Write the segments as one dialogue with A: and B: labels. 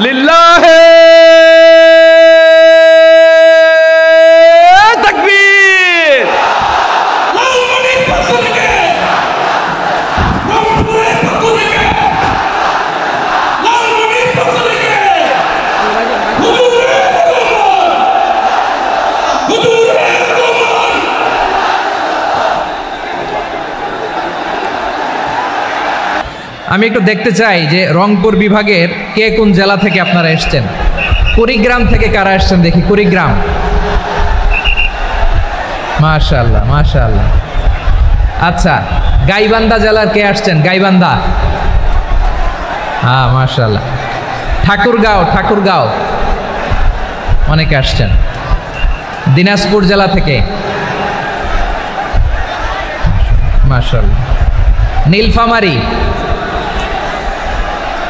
A: লিল্লাহে তাকবীর। আমি একটু দেখতে চাই যে রংপুর বিভাগের কে কোন জেলা থেকে আপনারা এসছেন। কুড়িগ্রাম থেকে কারা এসছেন দেখি, কুড়িগ্রাম। মাশাআল্লাহ মাশাআল্লাহ। আচ্ছা, গাইবান্ধা জেলার কে আসছেন? গাইবান্ধা, হ্যাঁ মাশাআল্লাহ। ঠাকুরগাঁও, ঠাকুরগাঁও অনেকে আসছেন। দিনাজপুর জেলা থেকে মাশাআল্লাহ। নীলফামারী,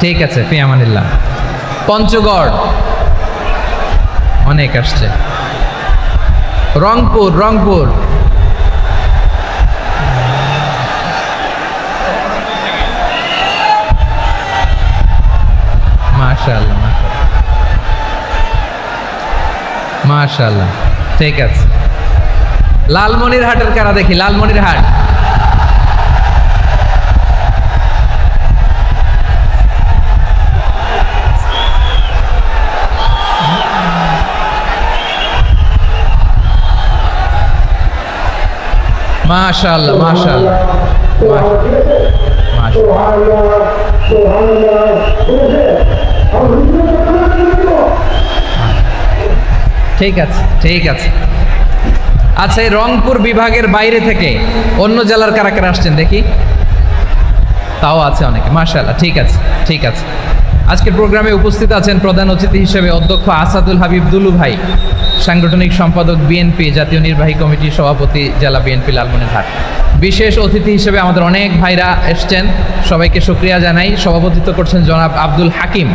A: ঠিক আছে, ফি আমানিল্লাহ। পঞ্চগড় অনেক আসছে। রংপুর, রংপুর মাশাআল্লাহ মাশাআল্লাহ, ঠিক আছে। লালমনিরহাটের কারা দেখি, লালমনিরহাট। মাশাআল্লাহ মাশাআল্লাহ ঠিক আছে ঠিক আছে। আচ্ছা, এই রংপুর বিভাগের বাইরে থেকে অন্য জেলার কারা কারা আসছেন দেখি, তাও আছে অনেকে। মাশাআল্লাহ, ঠিক আছে ঠিক আছে। আজকের প্রোগ্রামে উপস্থিত আছেন প্রধান অতিথি হিসেবে অধ্যক্ষ আসাদুল হাবিব দুলু ভাই, সাংগঠনিক সম্পাদক বিএনপি, জাতীয় নির্বাহী কমিটির সভাপতি, জেলা বিএনপি লালমনিরহাট। বিশেষ অতিথি হিসেবে আমাদের অনেক ভাইরা এসছেন, সবাইকে শুকরিয়া জানাই। সভাপতিত্ব করছেন জনাব আব্দুল হাকিম।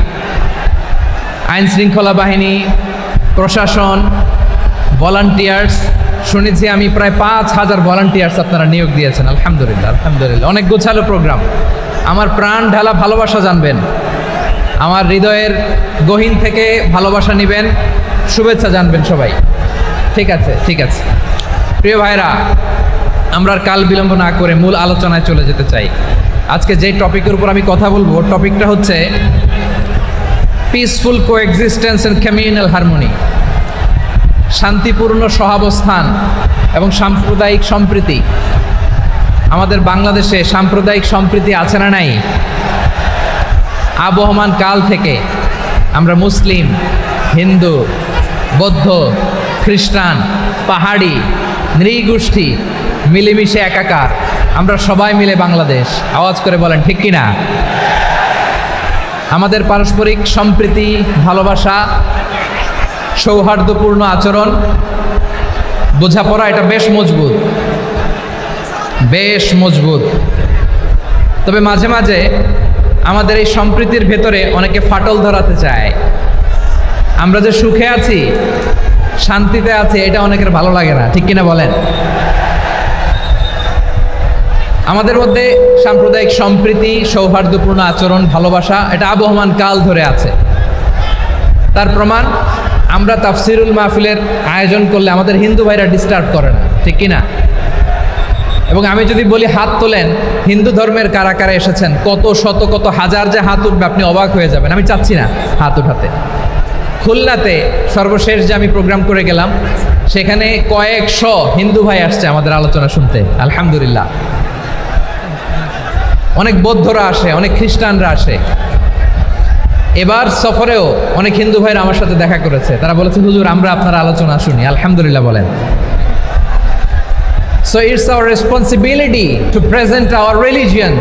A: আইন শৃঙ্খলা বাহিনী, প্রশাসন, ভলান্টিয়ার্স, শুনেছি আমি প্রায় ৫,০০০ ভলান্টিয়ার্স আপনারা নিয়োগ দিয়েছেন। আলহামদুলিল্লাহ আলহামদুলিল্লাহ, অনেক গোছালো প্রোগ্রাম। আমার প্রাণ ঢালা ভালোবাসা জানবেন, আমার হৃদয়ের গহীন থেকে ভালোবাসা নেবেন, শুভেচ্ছা জানবেন সবাই। ঠিক আছে ঠিক আছে। প্রিয় ভাইরা, আমরা আর কাল বিলম্ব না করে মূল আলোচনায় চলে যেতে চাই। আজকে যে টপিকের উপর আমি কথা বলবো, টপিকটা হচ্ছে peaceful coexistence and communal harmony, শান্তিপূর্ণ সহাবস্থান এবং সাম্প্রদায়িক সম্প্রীতি। আমাদের বাংলাদেশে সাম্প্রদায়িক সম্প্রীতি আছে না নাই? আবহমান কাল থেকে আমরা মুসলিম, হিন্দু, বৌদ্ধ, খ্রিস্টান, পাহাড়ি, নৃগোষ্ঠী মিলেমিশে একাকার, আমরা সবাই মিলে বাংলাদেশ। আওয়াজ করে বলেন ঠিক কিনা? আমাদের পারস্পরিক সম্প্রীতি, ভালোবাসা, সৌহার্দ্যপূর্ণ আচরণ, বোঝাপড়া, এটা বেশ মজবুত, বেশ মজবুত। তবে মাঝে মাঝে আমাদের এই সম্প্রীতির ভেতরে অনেকে ফাটল ধরাতে চায়। আমরা যে সুখে আছি, শান্তিতে আছি, এটা অনেকের ভালো লাগে না, ঠিক কিনা বলেন? আমাদের মধ্যে সাম্প্রদায়িক সম্প্রীতি, সৌহার্দ্যপূর্ণ আচরণ, ভালোবাসা, এটা আবহমান কাল ধরে আছে। তার প্রমাণ, আমরা তাফসিরুল মাহফিলের আয়োজন করলে আমাদের হিন্দু ভাইরা ডিস্টার্ব করে না, ঠিক কিনা? এবং আমি যদি বলি হাত তোলেন, হিন্দু ধর্মের কারা কারা এসেছেন, কত শত কত হাজার যে হাত উঠবে, আপনি অবাক হয়ে যাবেন। আমি চাচ্ছি না হাত উঠাতে। খুলনাতে সর্বশেষ যে আমি প্রোগ্রাম করে গেলাম, সেখানে কয়েকশো হিন্দু ভাই আসছে আমাদের আলোচনা শুনতে, আলহামদুলিল্লাহ। অনেক বৌদ্ধরা আসে, অনেক খ্রিস্টানরা আসে। এবার সফরেও অনেক হিন্দু ভাইরা আমার সাথে দেখা করেছে, তারা বলেছে হুজুর আমরা আপনার আলোচনা শুনি, আলহামদুলিল্লাহ বলেন। So it's our responsibility to present our religion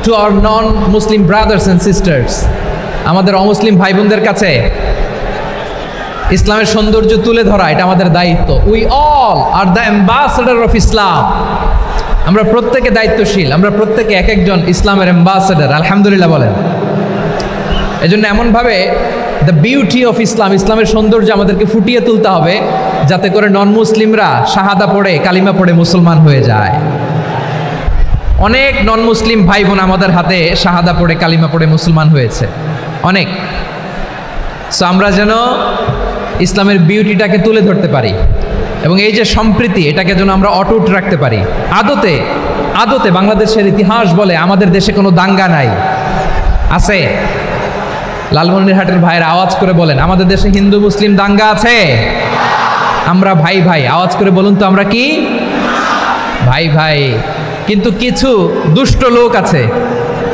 A: to our non-Muslim brothers and sisters. আমাদের অমুসলিম ভাই বোনদের কাছে ইসলামের সৌন্দর্য তুলে ধরা, এটা আমাদের দায়িত্ব। We all are the ambassador of Islam. আমরা প্রত্যেকে দায়িত্বশীল, আমরা প্রত্যেকে এক একজন ইসলামের অ্যাম্বাসেডর, আলহামদুলিল্লাহ বলেন। এজন্য এমনভাবে দ্য বিউটি অফ ইসলাম, ইসলামের সৌন্দর্য আমাদেরকে ফুটিয়ে তুলতে হবে, যাতে করে নন মুসলিমরা শাহাদা পড়ে, কালিমা পড়ে মুসলমান হয়ে যায়। অনেক নন মুসলিম ভাই বোন আমাদের হাতে শাহাদা পড়ে, কালিমা পড়ে মুসলমান হয়েছে, অনেক। সো আমরা যেন ইসলামের বিউটিটাকে তুলে ধরতে পারি এবং এই যে সম্প্রীতি এটাকে যেন আমরা অটুট রাখতে পারি। আদতে বাংলাদেশের ইতিহাস বলে আমাদের দেশে কোনো দাঙ্গা নাই, আছে? লালমনিরহাটের ভাইয়ের আওয়াজ করে বলেন, আমাদের দেশে হিন্দু মুসলিম দাঙ্গা আছে? আমরা ভাই ভাই, আওয়াজ করে বলুন তো আমরা কি ভাই ভাই। কিন্তু কিছু দুষ্ট লোক আছে,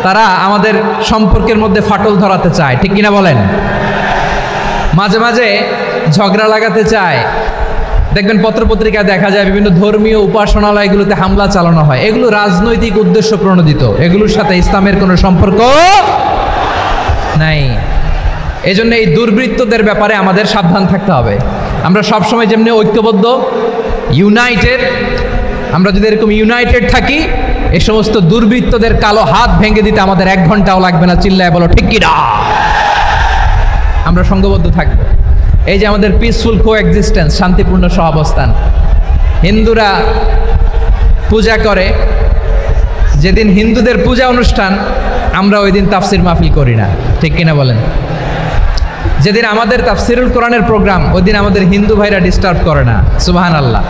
A: তারা আমাদের সম্পর্কের মধ্যে ফাটল ধরাতে চায়, ঠিক কিনা বলেন? মাঝে মাঝে ঝগড়া লাগাতে চায়। দেখবেন পত্রপত্রিকায় দেখা যায় বিভিন্ন ধর্মীয় উপাসনালয়গুলোতে হামলা চালানো হয়, এগুলো রাজনৈতিক উদ্দেশ্য প্রণোদিত, এগুলোর সাথে ইসলামের কোনো সম্পর্ক নাই। এজন্য এই দুর্বৃত্তদের ব্যাপারে আমাদের সাবধান থাকতে হবে। আমরা সবসময় যেমনি ঐক্যবদ্ধ, ইউনাইটেড, আমরা যদি এরকম ইউনাইটেড থাকি, এই সমস্ত দুর্বৃত্তদের কালো হাত ভেঙে দিতে আমাদের 1 ঘন্টাও লাগবে না। চিল্লায় বলো ঠিক কিনা? আমরা সংঘবদ্ধ থাকবো। এই যে আমাদের পিসফুল কোএক্সিস্টেন্স, শান্তিপূর্ণ সহাবস্থান। হিন্দুরা পূজা করে, যেদিন হিন্দুদের পূজা অনুষ্ঠান আমরা ওই দিন তাফসির মাহফিল করি না, ঠিক কিনা বলেন? যেদিন আমাদের তাফসিরুল কোরআনের প্রোগ্রাম, ওই দিন আমাদের হিন্দু ভাইরা ডিস্টার্ব করে না। সুবহানাল্লাহ।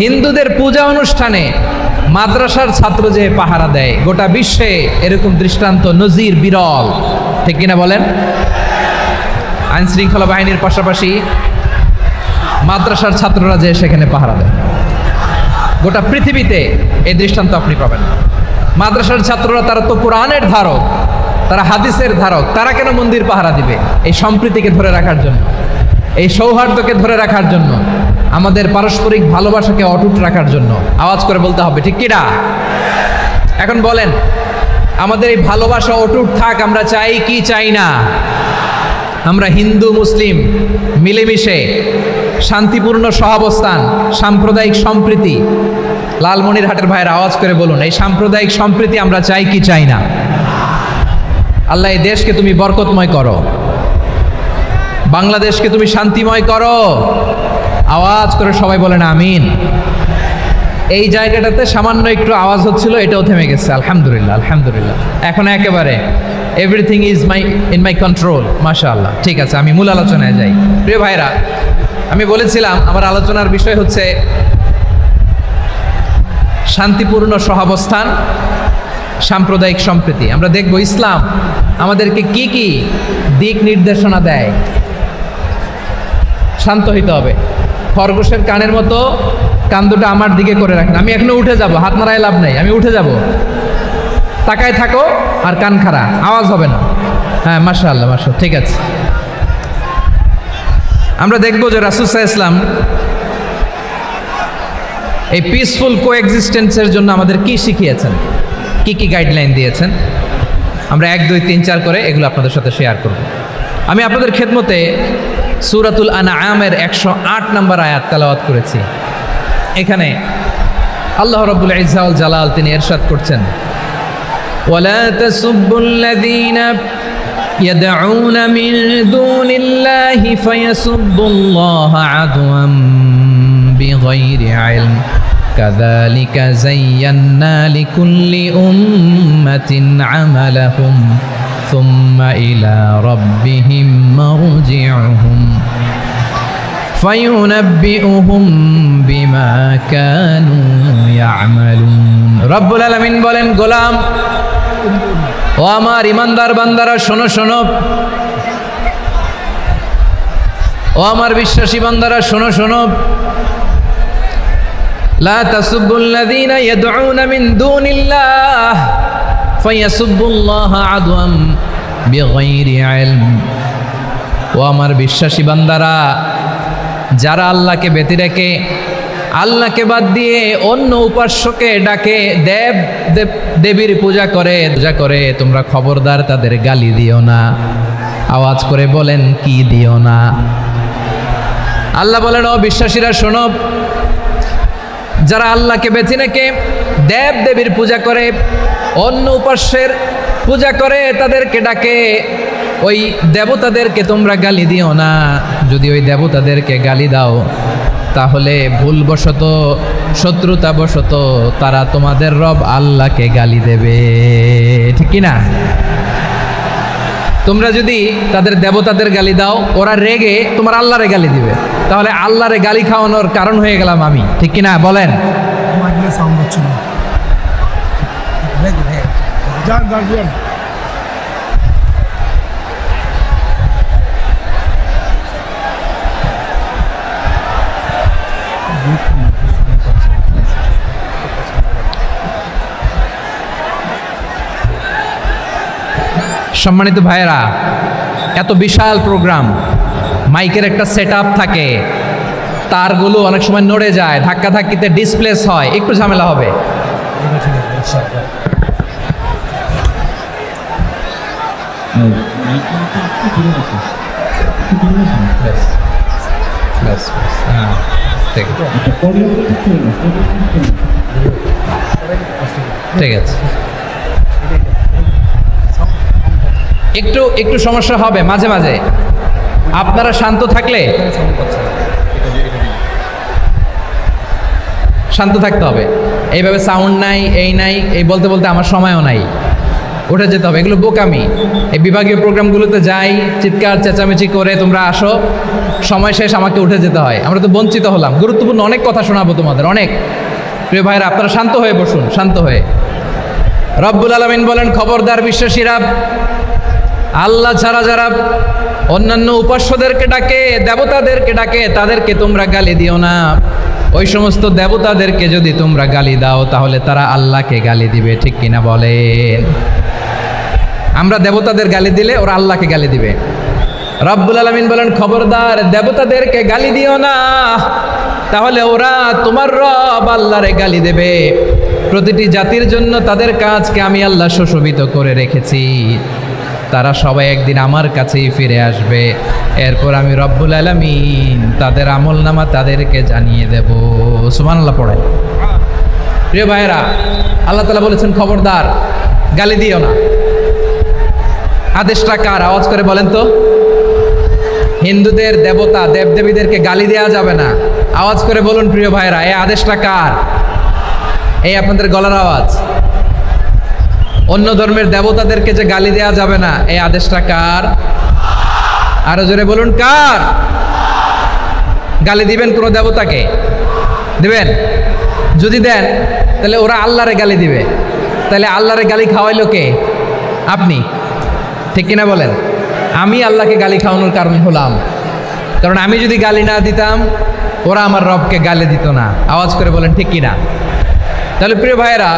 A: হিন্দুদের পূজা অনুষ্ঠানে মাদ্রাসার ছাত্র যে পাহারা দেয়, গোটা বিশ্বে এরকম দৃষ্টান্ত নজির বিরল, ঠিক কিনা বলেন? আইন শৃঙ্খলা বাহিনীর পাশাপাশি মাদ্রাসার ছাত্ররা যে সেখানে পাহারা দেয়, গোটা পৃথিবীতে এই দৃষ্টান্ত আপনি পাবেন না। মাদ্রাসার ছাত্ররা, তারা তো কোরআনের ধারক, তারা হাদিসের ধারক, তারা কেন মন্দির পাহারা দিবে? এই সম্প্রীতিকে ধরে রাখার জন্য, এই সৌহার্দ্যকে ধরে রাখার জন্য, আমাদের পারস্পরিক ভালোবাসাকে অটুট রাখার জন্য। আওয়াজ করে বলতে হবে ঠিক কিনা? এখন বলেন, আমাদের এই ভালোবাসা অটুট থাক, আমরা চাই কি চাই না? আমরা হিন্দু মুসলিম মিলেমিশে শান্তিপূর্ণ সহাবস্থান, সাম্প্রদায়িক সম্প্রীতি। লালমনিরহাটের ভাইয়ের আওয়াজ করে বলুন, এই সাম্প্রদায়িক সম্প্রীতি আমরা চাই কি চাই না? আল্লাহ এই দেশকে তুমি বরকতময় করো, বাংলাদেশকে তুমি শান্তিময় করো। আওয়াজ করে সবাই বলেন আমিন। এই জায়গাটাতে সামান্য একটু আওয়াজ হচ্ছিল, এটাও থেমে গেছে। আলহামদুলিল্লাহ, আলহামদুলিল্লাহ। এখন একেবারে everything is in my control. মাশাআল্লাহ। ঠিক আছে, আমি মূল আলোচনায় যাই। প্রিয় ভাইরা, আমি বলেছিলাম আমার আলোচনার বিষয় হচ্ছে শান্তিপূর্ণ সহাবস্থান, সাম্প্রদায়িক সম্প্রীতি। আমরা দেখব ইসলাম আমাদেরকে কি কি দিক নির্দেশনা দেয়। শান্ত হইতে হবে। খরগোশের কানের মতো কান দুটো আমার দিকে করে রাখেন। আমি এখনো উঠে যাব, হাত নাড়ায় লাভ নেই, আমি উঠে যাব। তাকায় থাকো আর কান খাড়া, আওয়াজ হবে না। হ্যাঁ, মাশাআল্লাহ, মাশাআল্লাহ। ঠিক আছে, আমরা দেখব যে রাসূল সাল্লাল্লাহু আলাইহি ওয়াসাল্লাম এই পিসফুল কোএক্সিস্টেন্সের জন্য আমাদের কি শিখিয়েছেন, কি কি গাইডলাইন দিয়েছেন। আমরা 1, 2, 3, 4 করে এগুলো আপনাদের সাথে শেয়ার করব। আমি আপনাদের খেদমতে সূরাতুল আনআমের 108 নম্বর আয়াত তেলাওয়াত করেছি। এখানে আল্লাহ রাব্বুল ইজ্জা ওয়াল জালাল তিনি ইরশাদ করছেন, ওয়ালা তাসুব্বুল্লাযীনা ইয়াদউনা মিন দুনিল্লাহি ফায়াসুব্বুল্লাহা আদওয়াম বিগাইরি ইলম কাযালিকা যায়্যান্না লিকুল্লি উম্মাতিন আমালাহুম সুম্মা ইলা রাব্বিহিম মারজিউহুম ফায়ুনাব্বিউহুম বিমা কানু ইয়ামালুন। রব্বুল আলামিন বলেন, গোলাম ও আমার ইমানদার বান্দারা, শোনো শোনো। ও আমার বিশ্বাসী বান্দারা, শোনো শোনো। লা তাসুব্বুল্লাযীনা ইয়াদউনা মিন দুনিল্লাহ ফায়াসুব্বুল্লাহা আদওয়াম বিগাইরি ইলম। ও আমার বিশ্বাসী বান্দারা, যারা আল্লাহকে ব্যতি রেখে, আল্লাহকে বাদ দিয়ে অন্য উপাস্যকে ডাকে, দেবীর পূজা করে, তোমরা খবরদার তাদের গালি দিও না। আওয়াজ করে বলেন, কি দিও না? আল্লাহ বলেন, ও বিশ্বাসীরা শোনো, যারা আল্লাহকে বেছে রেখে দেবীর পূজা করে, অন্য উপাস্যের পূজা করে, তাদেরকে ডাকে, ওই দেবতাদেরকে তোমরা গালি দিও না। যদি ওই দেবতাদেরকে গালি দাও, তাহলে ভুলবশত, শত্রুতাবশত তারা তোমাদের রব আল্লাহকে গালি দেবে, ঠিক কি না? তোমরা যদি তাদের দেবতাদের গালি দাও, ওরা রেগে তোমার আল্লাহরে গালি দিবে, তাহলে আল্লাহরে গালি খাওয়ানোর কারণ হয়ে গেলাম আমি, ঠিক কিনা বলেন? সম্মানিত ভাইয়েরা, এত বিশাল প্রোগ্রাম, মাইকের একটা সেটআপ থাকে, তারগুলো অনেক সময় নড়ে যায়, ধাক্কা ধাক্কিতে ডিসপ্লেস হয়, একটু ঝামেলা হবে। ঠিক আছে, একটু একটু সমস্যা হবে মাঝে মাঝে, আপনারা শান্ত থাকলে, শান্ত থাকতে হবে। এইভাবে সাউন্ড নাই, এই নাই, এই বলতে বলতে আমার সময়ও নাই, উঠে যেতে হবে, এগুলো বোকামি। এই বিভাগীয় প্রোগ্রামগুলোতে যাই, চিৎকার চেঁচামেচি করে তোমরা আসো, সময় শেষ, আমাকে উঠে যেতে হয়, আমরা তো বঞ্চিত হলাম। গুরুত্বপূর্ণ অনেক কথা শোনাবো তোমাদের, অনেক। প্রিয় ভাইরা, আপনারা শান্ত হয়ে বসুন, শান্ত হয়ে। রব্বুল আলামিন বলেন, খবরদার বিশ্বাসীরা, আল্লাহ ছাড়া যারা অন্যান্য উপাস্যদেরকে ডাকে, দেবতাদেরকে ডাকে, তাদেরকে তোমরা গালি দিও না। ওই সমস্ত দেবতাদেরকে যদি তোমরা গালি দাও, তাহলে তারা আল্লাহকে গালি দিবে, ঠিক কিনা বলেন? আমরা দেবতাদের গালি দিলে ওরা আল্লাহকে গালি দিবে। রব্বুল আলামিন বলেন, খবরদার দেবতাদেরকে গালি দিও না, তাহলে ওরা তোমার রব আল্লাহরে গালি দেবে। প্রতিটি জাতির জন্য তাদের কাজকে আমি আল্লাহ সুশোভিত করে রেখেছি, তারা সবাই একদিন আমার কাছেই ফিরে আসবে, এরপর আমি রব্বুল আলামিন তাদের আমলনামা তাদেরকে জানিয়ে দেব। সুবহানাল্লাহ পড়েন। প্রিয় ভাইয়েরা, আল্লাহ তাআলা বলেছেন, খবরদার গালি দিও না। আদেশটা কার? আওয়াজ করে বলেন তো। হিন্দুদের দেবতা দেবদেবীদেরকে গালি দেওয়া যাবে না, আওয়াজ করে বলুন প্রিয় ভাইয়েরা, এই আদেশটা কার? এই আপনাদের গলার আওয়াজ। অন্য ধর্মের দেবতাদেরকে যে গালি দেওয়া যাবে না, এই আদেশটা কার? আরো জোরে বলুন, কার? গালি দিবেন কোন দেবতাকে? দিবেন? যদি দেন তাহলে ওরা আল্লাহরে গালি দিবে, তাহলে আল্লাহরে গালি খাওয়াইলো কে? আপনি, ঠিক কিনা বলেন? আমি আল্লাহকে গালি খাওয়ানোর কারণ হলাম, কারণ আমি যদি গালি না দিতাম ওরা আমার রবকে গালি দিত না। আওয়াজ করে বলেন ঠিক কিনা? তাহলে প্রিয় ভাইয়েরা,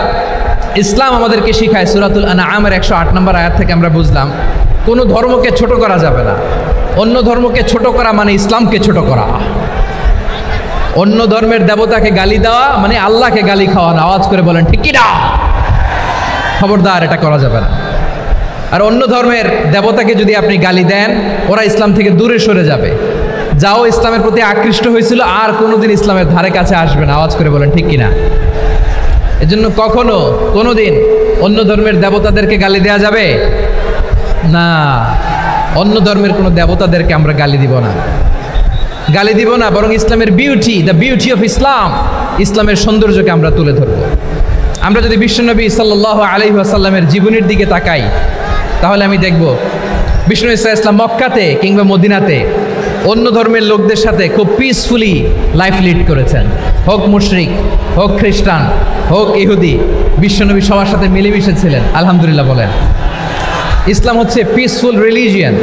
A: ইসলাম আমাদেরকে শিখায়, সূরাতুল আনআমের 108 নম্বর আয়াত থেকে আমরা বুঝলাম, কোনো ধর্মকে ছোট করা যাবে না। অন্য ধর্মকে ছোট করা মানে ইসলামকে ছোট করা। অন্য ধর্মের দেবতাকে গালি দেওয়া মানে আল্লাহকে গালি খাওয়ানো। আওয়াজ করে বলেন ঠিক কিনা? খবরদার, এটা করা যাবে না। আর অন্য ধর্মের দেবতাকে যদি আপনি গালি দেন, ওরা ইসলাম থেকে দূরে সরে যাবে। যাও ইসলামের প্রতি আকৃষ্ট হয়েছিল, আর কোনোদিন ইসলামের ধারে কাছে আসবে না। আওয়াজ করে বলেন ঠিক কিনা? এজন্য কখনো কোনোদিন অন্য ধর্মের দেবতাদেরকে গালি দেওয়া যাবে না। অন্য ধর্মের কোনো দেবতাদেরকে আমরা গালি দিব না, গালি দিব না, বরং ইসলামের beauty, the beauty of Islam, ইসলামের সৌন্দর্যকে আমরা তুলে ধরব। আমরা যদি বিশ্বনবী সাল্লাল্লাহু আলাইহি ওয়াসাল্লামের জীবনের দিকে তাকাই, তাহলে আমি দেখব বিষ্ণু ইসলাম মক্কাতে কিংবা মদিনাতে অন্য ধর্মের লোকদের সাথে খুব পিসফুলি লাইফ লিড করেছেন। হোক মুশরিক, হোক খ্রিস্টান, হোক ইহুদি, বিশ্বনবী সবার সাথে মিলেমিশে ছিলেন। আলহামদুলিল্লাহ বলেন। ইসলাম হচ্ছে পিসফুল রিলিজিয়ান।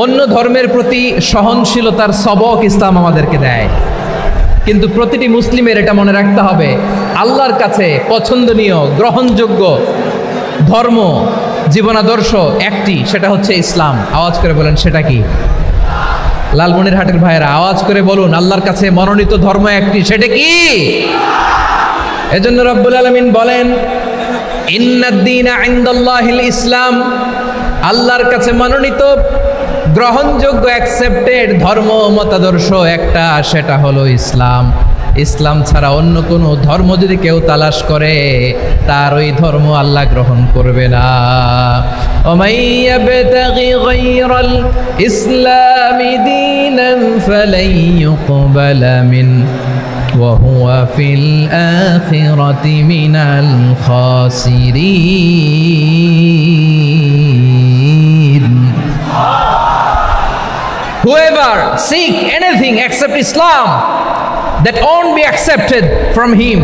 A: অন্য ধর্মের প্রতি সহনশীলতার সবক ইসলাম আমাদেরকে দেয়। কিন্তু প্রতিটি মুসলিমের এটা মনে রাখতে হবে, আল্লাহর কাছে পছন্দনীয় গ্রহণযোগ্য ধর্ম, জীবনাদর্শ একটি, সেটা হচ্ছে ইসলাম। আওয়াজ করে বলেন সেটা কি? লালমনিরহাটের ভাইয়েরা আওয়াজ করে বলুন, আল্লাহর কাছে মনোনীত ধর্ম একটি, সেটা কি? এজন্য রব্বুল আলামিন বলেন, ইন্নাদ-দীনা ইনদাল্লাহিল ইসলাম, আল্লাহর কাছে মনোনীত গ্রহণযোগ্য অ্যাকসেপ্টেড ধর্ম মতাদর্শ একটা, সেটা হলো ইসলাম। ইসলাম ছাড়া অন্য কোনো ধর্ম যদি কেউ তালাশ করে, তার ওই ধর্ম আল্লাহ গ্রহণ করবে না। ওমাই ইয়াবতাগি গায়রাল ইসলামি দীনান ফালাই ইউকবালা মিন ওয়া হুয়া ফিল আখিরাতি মিনাল খাসিরিন। Whoever seek anything except Islam, that won't be accepted from him,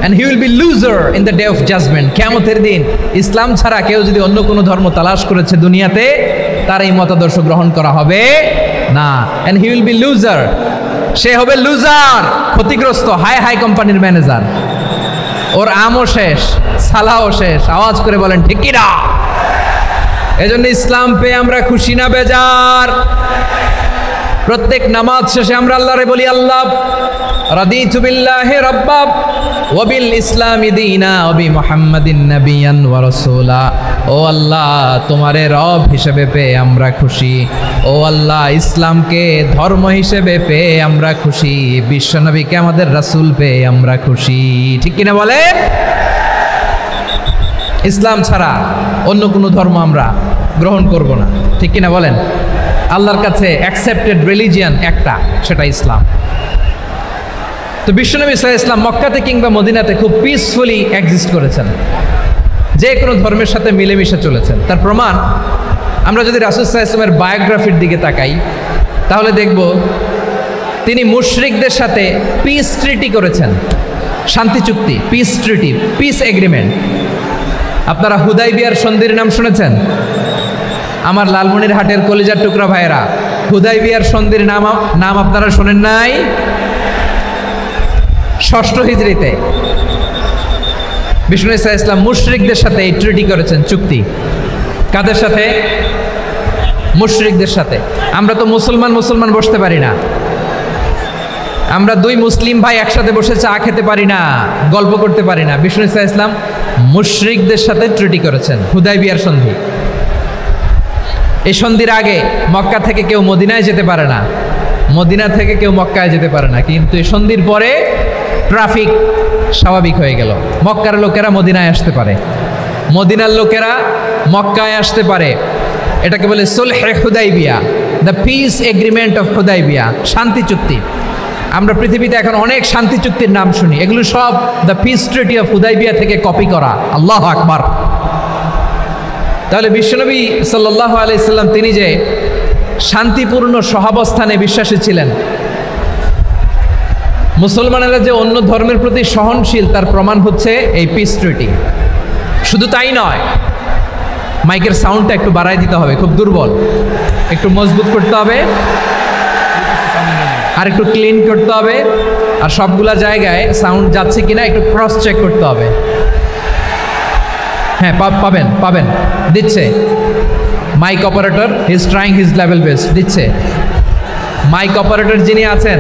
A: and he will be loser in the day of judgment. কিয়ামতের দিন ইসলাম ছাড়া কেউ যদি অন্য কোনো ধর্ম তালাশ করেছে দুনিয়াতে, তার এই মতাদর্শ গ্রহণ করা হবে না, and he will be loser. সে হবে লুজার, ক্ষতিগ্রস্ত, হাই হাই কোম্পানির ম্যানেজার। ওর আমও শেষ, সালাও শেষ। আওয়াজ করে বলেন ঠিক কি না? এজন্য ইসলাম পেয়ে আমরা খুশি না বেজার? প্রত্যেক নামাজ শেষে আমরা আল্লাহরে বলি, আল্লাহ রাদিতু বিল্লাহি রাব্বা ওয়া বিল ইসলামি দীনা ওয়া বি মুহাম্মাদিন নাবিয়ান ওয়া রাসূলা। ও আল্লাহ, তোমারে রব হিসেবে পেয়ে আমরা খুশি। ও আল্লাহ, ইসলামকে ধর্ম হিসেবে পেয়ে আমরা খুশি। বিশ্বনবীকে আমাদের রাসূল পেয়ে আমরা খুশি। ঠিক কিনা বলে? ইসলাম ছাড়া অন্য কোনো ধর্ম আমরা গ্রহণ করব না। ঠিক কিনা বলেন? আল্লাহর কাছে অ্যাকসেপ্টেড রিলিজিয়ান একটা, সেটা ইসলাম। তো বিশ্বনবী সাল্লাল্লাহু আলাইহি ওয়াসাল্লাম মক্কাতে কিংবা মদিনাতে খুব পিসফুলি এক্সিস্ট করেছেন, যে কোনো ধর্মের সাথে মিলেমিশে চলেছেন। তার প্রমাণ আমরা যদি রাসূল সাল্লাল্লাহু আলাইহি ওয়াসাল্লামের বায়োগ্রাফির দিকে তাকাই, তাহলে দেখব তিনি মুশরিকদের সাথে পিস ট্রিটি করেছেন, শান্তি চুক্তি, পিস ট্রিটি, পিস এগ্রিমেন্ট। আপনারা হুদাইবিয়ার সন্ধির নাম শুনেছেন? আমার লালমনিরহাটের কলিজার টুকরা ভাইয়েরা, হুদাইবিয়ার সন্ধির নাম আপনারা শোনেন নাই? 6ষ্ঠ হিজরিতে বিষ্ণু ঈসা ইসলাম মুশরিকদের সাথে এই ট্রিটি করেছেন, চুক্তি। কাদের সাথে? মুশরিকদের সাথে। আমরা তো মুসলমান বসতে পারি না, আমরা দুই মুসলিম ভাই একসাথে বসে চা খেতে পারি না, গল্প করতে পারি না। বিষ্ণু ঈসা ইসলাম মুশরিকদের সাথে ট্রিটি করেছেন, হুদাইবিয়ার সন্ধি। এই সন্ধির আগে মক্কা থেকে কেউ মদিনায় যেতে পারে না, মদিনা থেকে কেউ মক্কায় যেতে পারে না। কিন্তু এই সন্ধির পরে ট্রাফিক স্বাভাবিক হয়ে গেল। মক্কার লোকেরা মদিনায় আসতে পারে, মদিনার লোকেরা মক্কায় আসতে পারে। এটাকে বলে সুলহে হুদাইবিয়া, the peace agreement of Hudaibiya, শান্তি চুক্তি। আমরা পৃথিবীতে এখন অনেক শান্তি চুক্তির নাম শুনি, এগুলো সব the piece treaty of Hudaibiya থেকে কপি করা। আল্লাহু আকবার। তাহলে বিশ্বনবী সাল্লাল্লাহু আলাইহি সাল্লাম তিনি যে শান্তিপূর্ণ সহাবস্থানে বিশ্বাসী ছিলেন, মুসলমানেরা যে অন্য ধর্মের প্রতি সহনশীল, তার প্রমাণ হচ্ছে এই পিস ট্রিটি। শুধু তাই নয়, মাইকের সাউন্ডটা একটু বাড়াই দিতে হবে, খুব দুর্বল, একটু মজবুত করতে হবে, আর একটু ক্লিন করতে হবে, আর সবগুলা জায়গায় সাউন্ড যাচ্ছে কিনা একটু ক্রস চেক করতে হবে। হ্যাঁ, পাবেন, দিচ্ছে mike operator, he is trying his level best, দিচ্ছে। মাইক অপারেটর যিনি আছেন,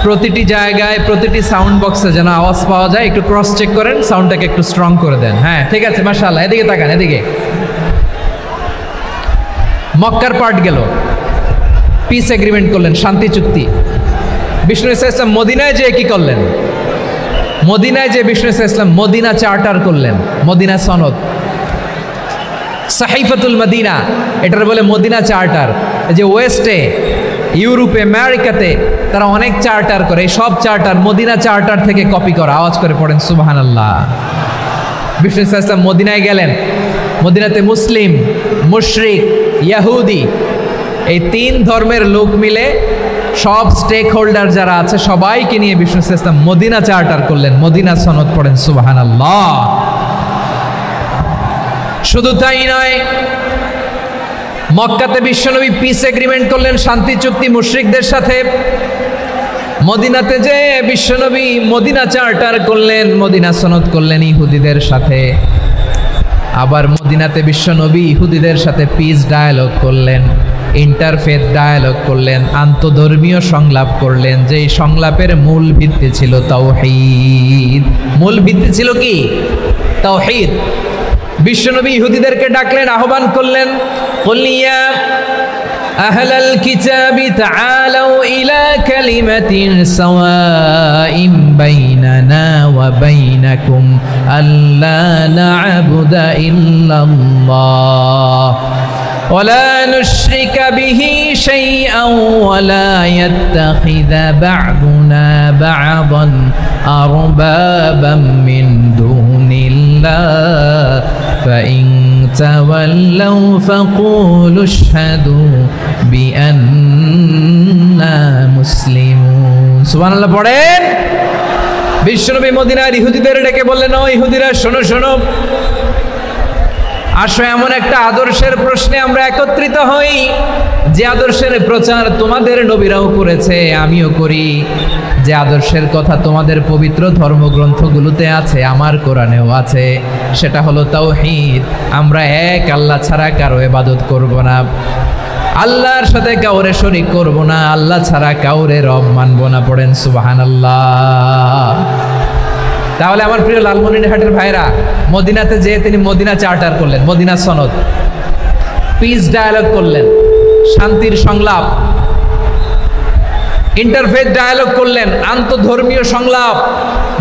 A: প্রতিটি জায়গায় প্রতিটি সাউন্ড বক্সে যেন আওয়াজ পাওয়া যায়, একটু ক্রস চেক করেন, সাউন্ডটাকে একটু স্ট্রং করে দেন। হ্যাঁ, ঠিক আছে, মাশাআল্লাহ। এদিকে তাকান, এদিকে। মক্কার পার্ট গেল, পিস এগ্রিমেন্ট করলেন, শান্তি চুক্তি। বিষ্ণু ঈসা ইসলাম মদিনায় যেয়ে কি করলেন? মদিনায় যে বিষ্ণু ঈসা ইসলাম মদিনা চার্টার করলেন, মদিনা সনদ, সাহিফাতুল মদিনা, এটার বলে মদিনা চার্টার। যে ওয়েস্টে, ইউরোপে, আমেরিকাতে তারা অনেক চার্টার করে, সব চার্টার মদিনা চার্টার থেকে কপি করা। আওয়াজ করে পড়েন সুবহানাল্লাহ। বিষ্ণু ঈসা ইসলাম মদিনায় গেলেন, মদিনাতে মুসলিম, মুশরিক, ইয়াহুদি, এই 3 ধর্মের লোক মিলে সব স্টেক হোল্ডার যারা আছে সবাইকে নিয়ে বিষ্ণু ঈসা ইসলাম মদিনা চার্টার করলেন, মদিনা সনদ। পড়েন সুবহানাল্লাহ। শুধু তাই নয়, মক্কাতে বিশ্বনবী পিস এগ্রিমেন্ট করলেন, শান্তি চুক্তি মুশরিকদের সাথে। মদিনাতে যে বিশ্বনবী মদিনা চার্টার করলেন, মদিনা সনদ করলেন ইহুদিদের সাথে। আবার মদিনাতে বিশ্বনবী ইহুদিদের সাথে পিস ডায়ালগ করলেন, ইন্টারফেথ ডায়ালগ করলেন, আন্তধর্মীয় সংলাপ করলেন। যেই সংলাপের মূল ভিত্তি ছিল তাওহীদ। মূল ভিত্তি ছিল কি? তাওহীদ। বিশ্বনবী ইহুদিদেরকে ডাকলেন, আহ্বান করলেন, কুল ইয়া আহলাল কিতাবি তাআলাউ ইলা কালিমাতিন সাওয়াইন বাইনানা ওয়া বাইনাকুম আল্লা না'বুদা ইল্লাল্লাহ ولا نشرك به شيئا ولا يتخذ بعضنا بعضا أربابا من دون الله فإن تولوا فقولوا اشهدوا بأننا مسلمون সুবহানাল্লাহ পড়েন। বিশ্বনবী মদিনার ইহুদিদের ডেকে বললেন, ও ইহুদিরা শোনো শোনো, আসো এমন একটা আদর্শের প্রশ্নে আমরা একত্রিত হই যে আদর্শের প্রচার তোমাদের নবীরাও করেছে, আমিও করি। যে আদর্শের কথা তোমাদের পবিত্র ধর্মগ্রন্থগুলোতে আছে, আমার কোরআনেও আছে, সেটা হলো তাওহীদ। আমরা এক আল্লাহ ছাড়া কারো ইবাদত করব না, আল্লাহর সাথে কাউরে শরীক করব না, আল্লাহ ছাড়া কাউরে রব মানব না। পড়েন সুবহানাল্লাহ। তাহলে আমার প্রিয় লালমনিরহাটের ভাইরা, মদিনাতে যেয়ে তিনি মদিনা চার্টার করলেন, মদিনা সনদ, পিস ডায়ালগ করলেন, শান্তির সংলাপ, ইন্টারফেথ ডায়ালগ করলেন, আন্তধর্মীয় সংলাপ,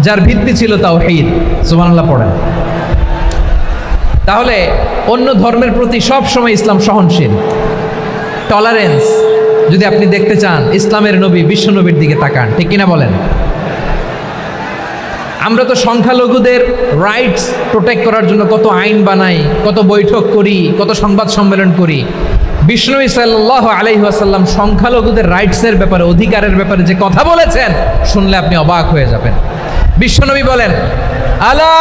A: যার ভিত্তি ছিল তাওহীদ। সুবহানাল্লাহ পড়েন। তাহলে অন্য ধর্মের প্রতি সব সময় ইসলাম সহনশীল, টলারেন্স। যদি আপনি দেখতে চান ইসলামের নবী বিশ্ব নবীর দিকে তাকান, ঠিক কিনা বলেন? আমরা তো সংখ্যালঘুদের রাইটস প্রোটেক্ট করার জন্য কত আইন বানাই, কত বৈঠক করি, কত সংবাদ সম্মেলন করি। বিষ্ণু সাল্লাল্লাহু আলাইহি ওয়াসাল্লাম সংখ্যালঘুদের রাইটসের ব্যাপারে, অধিকারের ব্যাপারে যে কথা বলেছেন, শুনলে আপনি অবাক হয়ে যাবেন। বিশ্বনবী বলেন, আলা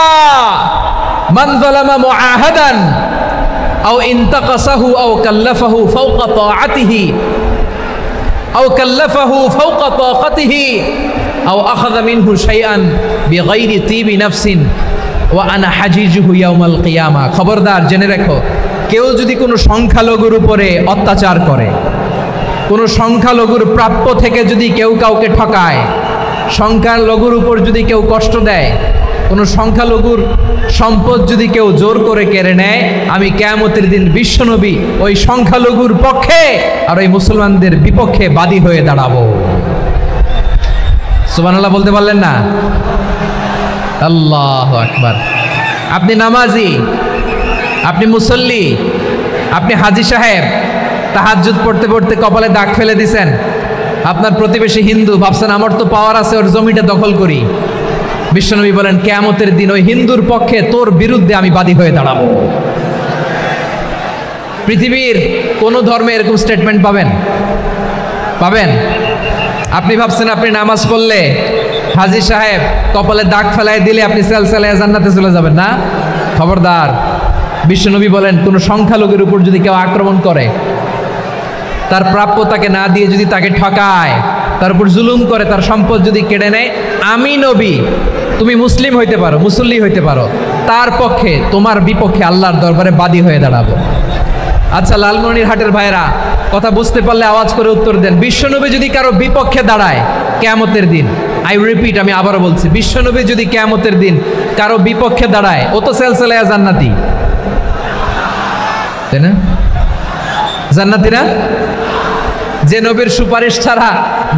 A: মান যালামা মুআহাদান আও ইনতাকাসাহু আও কাল্লাফাহু ফাওকা তাআতিহি আও কাল্লাফাহু ফাওকা তাকাতিহি আও আখাযা মিনহু শাইআন বিগাইরি তিবি নাফসিন ওয়া আনা হাজিজুহু ইয়াউমাল কিয়ামা। খবরদার, জেনে রেখো, কেউ যদি কোনো সংখ্যালঘুর উপরে অত্যাচার করে, কোনো সংখ্যালঘুর প্রাপ্য থেকে যদি কেউ কাউকে ঠকায়, সংখ্যালঘুর উপর যদি কেউ কষ্ট দেয়, কোনো সংখ্যালঘুর সম্পদ যদি কেউ জোর করে কেড়ে নেয়, আমি কিয়ামতের দিন বিশ্বনবী ওই সংখ্যালঘুর পক্ষে আর ওই মুসলমানদের বিপক্ষে বাদী হয়ে দাঁড়াবো। সুবহানাল্লাহ বলতে পারলেন না? আল্লাহু আকবার। আপনি নামাজি, আপনি মুসল্লি, আপনি হাজী সাহেব, তাহাজ্জুদ পড়তে পড়তে কপালে দাগ ফেলে দিছেন, আপনার প্রতিবেশী হিন্দু, ভাবছেন আমার তো পাওয়ার আছে, ওর জমিটা দখল করি। বিশ্বনবী বলেন, কিয়ামতের দিন ওই হিন্দুর পক্ষে তোর বিরুদ্ধে আমি বাদী হয়ে দাঁড়াবো। পৃথিবীর কোন ধর্মে এরকম স্টেটমেন্ট পাবেন? পাবেন? আপনি ভাবছেন আপনি নামাজ পড়লে হাজী সাহেব কপালে দাগ ফেলায় দিলে আপনি সেলসালায় জান্নাতে চলে যাবেন না? খবরদার। বিশ্বনবী বলেন, কোনো সংখ্যালঘুর উপর যদি কেউ আক্রমণ করে, তার প্রাপ্য তাকে না দিয়ে যদি তাকে ঠকায়, তার উপর জুলুম করে, তার সম্পদ যদি কেড়ে নেয়, আমি নবী, তুমি মুসলিম হইতে পারো, মুসল্লি হইতে পারো, তার পক্ষে, তোমার বিপক্ষে আল্লাহর দরবারে বাদী হয়ে দাঁড়াবো। আচ্ছা লালমনিরহাটের ভাইরা, কথা বুঝতে পারলে আওয়াজ করে উত্তর দেন। বিশ্বনবী যদি কারো বিপক্ষে দাঁড়ায় কিয়ামতের দিন, আই রিপিট, আমি আবারও বলছি, বিশ্বনবী যদি কিয়ামতের দিন কারো বিপক্ষে দাঁড়ায়, ও তো সেলসালায়া জান্নাতি, তাই না? জান্নাতি না? যে নবীর সুপারিশ ছাড়া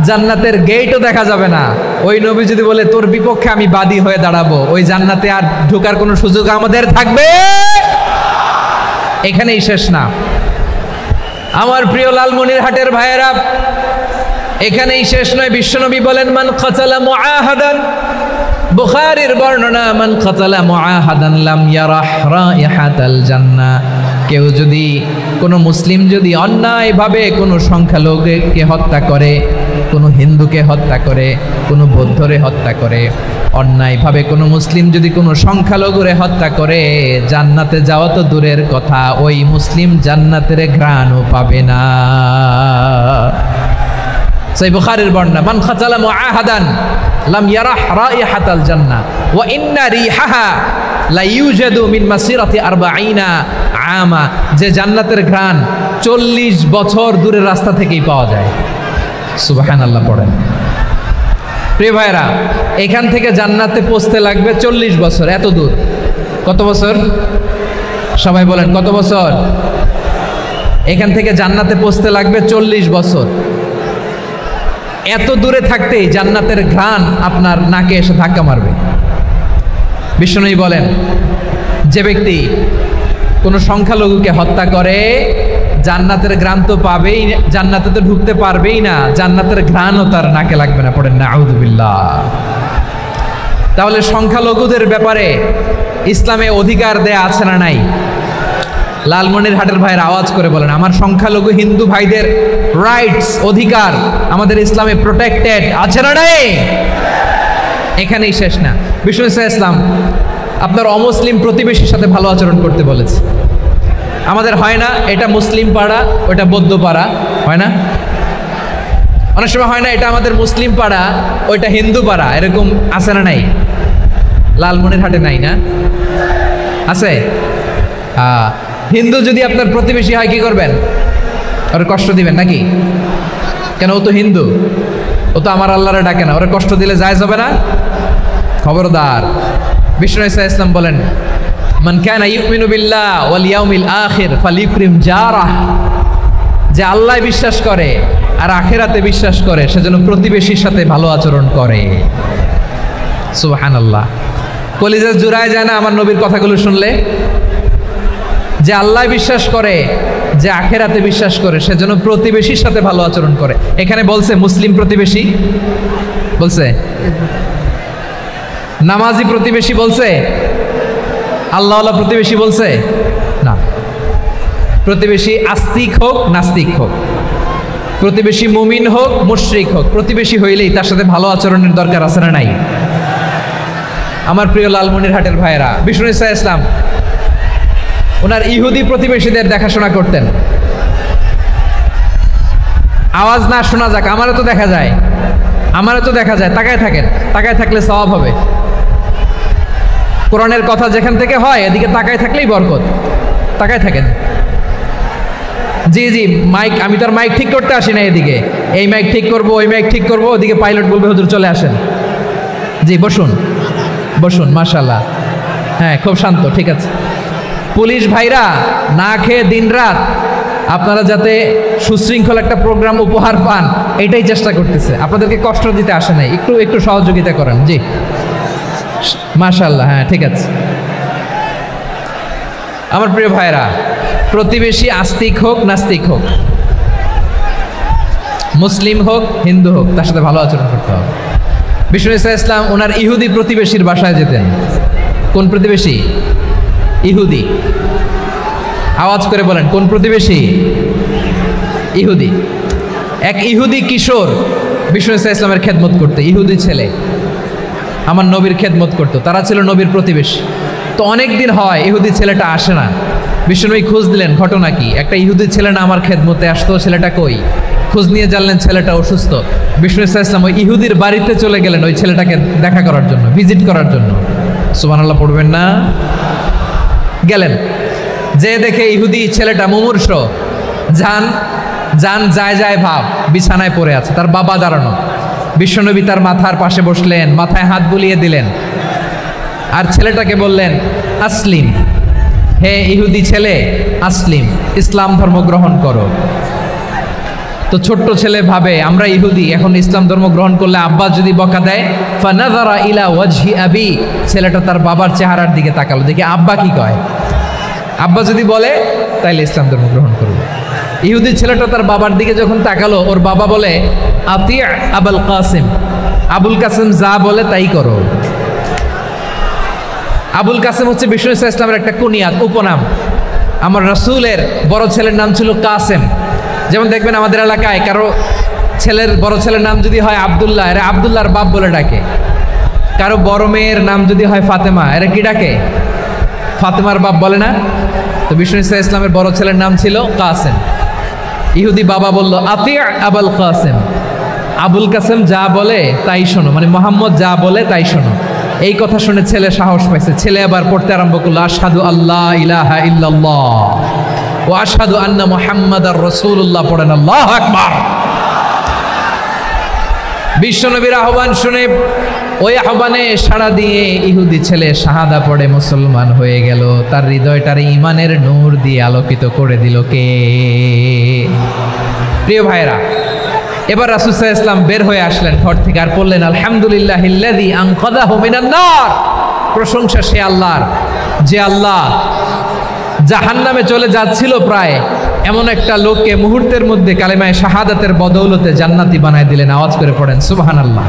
A: জান্নাতের গেটও দেখা যাবে না, ওই নবী যদি বলে তোর বিপক্ষে আমি বাদী হয়ে দাঁড়াবো, ওই জান্নাতে আর ঢোকার কোনো সুযোগ আমাদের থাকবে? এখানেই শেষ না আমার প্রিয় লালমনিরহাটের ভাইয়েরা, এখানেই শেষ নয়। বিশ্বনবী বলেন, মান কাতালা মুআহাদান, বুখারীর বর্ণনা, মান কাতালা মুআহাদান লাম ইয়ারাহ রাইহাতাল জান্নাহ। কেউ যদি, কোনো মুসলিম যদি অন্যায়ভাবে কোনো সংখ্যালঘুকে হত্যা করে, কোনো হিন্দুকে হত্যা করে, কোনো বৌদ্ধরে হত্যা করে, অন্যায়ভাবে কোনো মুসলিম যদি কোনো সংখ্যালঘুরে হত্যা করে, জান্নাতে যাওয়া তো দূরের কথা, ওই মুসলিম জান্নাতের ঘ্রাণও পাবে না। সেই বুখারীর বর্ণনা, মান কাতালা মুআহাদান লাম ইয়ারাহ রাইহাতাল জান্নাহ ওয়া ইন্না রিহাহা লা ইউজাদু মিন মাসিরাতি 40 আমা। যে জান্নাতের ঘ্রাণ 40 বছর দূরের রাস্তা থেকেই পাওয়া যায়। সুবহানাল্লাহ পড়েন। প্রিয় ভাইরা, এখান থেকে জান্নাতে পৌঁছতে লাগবে 40 বছর। এত দূর, কত বছর? সবাই বলেন কত বছর? এখান থেকে জান্নাতে পৌঁছতে লাগবে 40 বছর। এত দূরে থাকতেই জান্নাতের ঘ্রাণ আপনার নাকে এসে ধাক্কা মারবে। বিষ্ণুই বলেন, যে ব্যক্তি কোনো সংখ্যালঘুকে হত্যা করে, জান্নাতের ঘ্রাণ তো পাবেই, জান্নাতে তো ঢুকতে পারবেই না, জান্নাতের ঘ্রাণও তার নাকে লাগবে না। পড়েন না আউযুবিল্লাহ। তাহলে সংখ্যালঘুদের ব্যাপারে ইসলামে অধিকার দেয়া আছে না নাই? লালমনিরহাটের ভাইয়ের আওয়াজ করে বলেন, আমার সংখ্যালঘু হিন্দু ভাইদের রাইটস, অধিকার আমাদের ইসলামে প্রোটেক্টেড আছে না নাই? এখানেই শেষ না। বিষ্ণু ইসলাম আপনার অমুসলিম প্রতিবেশীর সাথে ভালো আচরণ করতে বলেছে। আমাদের হয় না এটা মুসলিম পাড়া, ওটা বৌদ্ধ পাড়া, হয় না? অনেক সময় হয় না এটা আমাদের মুসলিম পাড়া, ওইটা হিন্দু পাড়া, এরকম আছে না নাই? লালমনিরহাটে নাই না? আছে? হিন্দু যদি আপনার প্রতিবেশী হয় কি করবেন? ওর কষ্ট দিবেন নাকি? কেন, ও তো হিন্দু, ও তো আমার আল্লাহরে ডাকে না, ওরা কষ্ট দিলে জায়েজ হবে না? খবরদার। বিষ্ণু ইসলাম বলেন, মান কানা ইউমিনু বিল্লাহ ওয়াল ইয়াউমিল আখির ফালিউকরিম জারাহ, যে আল্লাহ বিশ্বাস করে আর আখিরাতে বিশ্বাস করে সে যেন প্রতিবেশীর সাথে ভালো আচরণ করে। সুবহানাল্লাহ। কলিজা জুড়ায় যায় না আমার নবীর কথাগুলো শুনলে? যে আল্লাহ বিশ্বাস করে, যে আখিরাতে বিশ্বাস করে সে যেন প্রতিবেশীর সাথে ভালো আচরণ করে। এখানে বলছে মুসলিম প্রতিবেশী, বলছে নামাজি প্রতিবেশী, বলছে আল্লাহওয়ালা প্রতিবেশী, বলছে না। প্রতিবেশী আস্তিক হোক নাস্তিক হোক, প্রতিবেশী মুমিন হোক মুশরিক হোক, প্রতিবেশী হইলেই তার সাথে ভালো আচরণের দরকার আছে না নাই? আমার প্রিয় লালমনিরহাটের ভাইয়েরা, বিষ্ণু ইসলাম ওনার ইহুদি প্রতিবেশীদের দেখাশোনা করতেন। আওয়াজ না শোনা যাক, আমারও তো দেখা যায়, আমারও তো দেখা যায়। তাকায় থাকেন, তাকায় থাকলে সওয়াব হবে। কোরআনের কথা যেখান থেকে হয় এদিকে তাকায় থাকলেই বরকত। তাকায় থাকেন। জি জি, মাইক, আমি তো আর মাইক ঠিক করতে আসি না এদিকে, এই মাইক ঠিক করব, ওই মাইক ঠিক করব, ওদিকে পাইলট বলবে হুজুর চলে আসেন। জি বসুন, বসুন, মাশাআল্লাহ। হ্যাঁ, খুব শান্ত, ঠিক আছে। পুলিশ ভাইরা না খেয়ে দিনরাত আপনারা যাতে সুশৃঙ্খল একটা প্রোগ্রাম উপহার পান এটাই চেষ্টা করতেছে, আপনাদেরকে কষ্ট দিতে আসে নাই, একটু একটু সহযোগিতা করেন। জি মাশাআল্লাহ। হ্যাঁ ঠিক আছে। আমার প্রিয় ভাইরা, প্রতিবেশী আস্তিক হোক নাস্তিক হোক, মুসলিম হোক হিন্দু হোক, তার সাথে ভালো আচরণ করতে হবে। বিষ্ণু ইসলাম ওনার ইহুদি প্রতিবেশীর বাসায় যেতেন। কোন প্রতিবেশী? ইহুদি। আওয়াজ করে বলেন, কোন প্রতিবেশী? ইহুদি। এক ইহুদি কিশোর বিষ্ণু ইসলামের খেদমত করতে, ইহুদি ছেলে আমার নবীর খেদমত করতো, তারা ছিল নবীর প্রতিবেশী। তো অনেক দিন হয় ইহুদি ছেলেটা আসে না। বিষ্ণুনবী খোঁজ দিলেন, ঘটনা কি? একটা ইহুদি ছেলে না আমার খেদমতে আসতো, ছেলেটা কই? খোঁজ নিয়ে জানলেন ছেলেটা অসুস্থ। বিষ্ণু ইসলাম ওই ইহুদির বাড়িতে চলে গেলেন ওই ছেলেটাকে দেখা করার জন্য, ভিজিট করার জন্য। সুবহানাল্লাহ পড়বেন না? গেলেন, যে দেখে ইহুদি ছেলেটা মুমূর্ষ, জান জান যায় যায় ভাব, বিছানায় পড়ে আছে, তার বাবা দাঁড়ানো। বিশ্বনবী তার মাথার পাশে বসলেন, মাথায় হাত বুলিয়ে দিলেন, আর ছেলেটাকে বললেন আসলিম, হে ইহুদি ছেলে আসলিম, ইসলাম ধর্ম গ্রহণ করো। তো ছোট্ট ছেলে ভাবে আমরা ইহুদি, এখন ইসলাম ধর্ম গ্রহণ করলে আব্বা যদি বকা দেয়। ফানাযারা ইলা ওয়াজহি আবি, ছেলেটা তার বাবার চেহারার দিকে তাকালো, দেখি আব্বা কি কয়। আব্বা যদি বলে তাইলে ইসলাম ধর্ম গ্রহণ করবে। ইহুদি ছেলেটা তার বাবার দিকে যখন তাকালো, ওর বাবা বলে আতি আবুল কাসিম, আবুল কাসিম যা বলে তাই করো। আবুল কাসিম হচ্ছে বিষ্ণু ইসলামের একটা কুনিয়াত, উপনাম। আমার রাসূলের বড় ছেলের নাম ছিল কাসেম। যেমন দেখবেন আমাদের এলাকায় কারো ছেলের বড় ছেলের নাম যদি হয় আব্দুল্লাহ, এরা আব্দুল্লাহর বাপ বলে ডাকে। কারো বড় মেয়ের নাম যদি হয় ফাতেমা, এরা কি ডাকে? ফাতেমার বাপ বলে না? তো বিষ্ণু ইসলামের বড় ছেলের নাম ছিল কাসেম। ইহুদি বাবা বলল আতি আবুল কাসেম, আবুল কাসেম যা বলে তাই শোনো, মানে মোহাম্মদ যা বলে তাই শোনো। এই কথা শুনে ছেলে সাহস পাইছে, ছেলে আবার পড়তে আরম্ভ করলো আশহাদু আল্লাহ ইলাহা ইল্লাল্লাহ ওয়া আশহাদু আন্না মুহাম্মাদার রাসূলুল্লাহ, পড়েন আল্লাহু আকবার। বিশ্বনবীর আহ্বান শুনে ওই আহ্বানে সাড়া দিয়ে ইহুদি ছেলে শাহাদা পড়ে মুসলমান হয়ে গেল। তার হৃদয়টারে ঈমানের নূর দিয়ে আলোকিত করে দিল কে? প্রিয় ভাইরা, এবার রাসূল সাল্লাল্লাহু আলাইহি ওয়াসাল্লাম বের হয়ে আসলেন ঘর থেকে, আর বললেন আলহামদুলিল্লাহিল্লাযী আনকাযাহু মিনান নার, প্রশংসা সে আল্লাহর যে আল্লাহ জাহান্নামে চলে যাচ্ছিল প্রায় এমন একটা লোককে মুহূর্তের মধ্যে কালেমায়ে শাহাদাতের বদৌলতে জান্নাতি বানায় দিলেন। আওয়াজ করে পড়েন সুবহানাল্লাহ।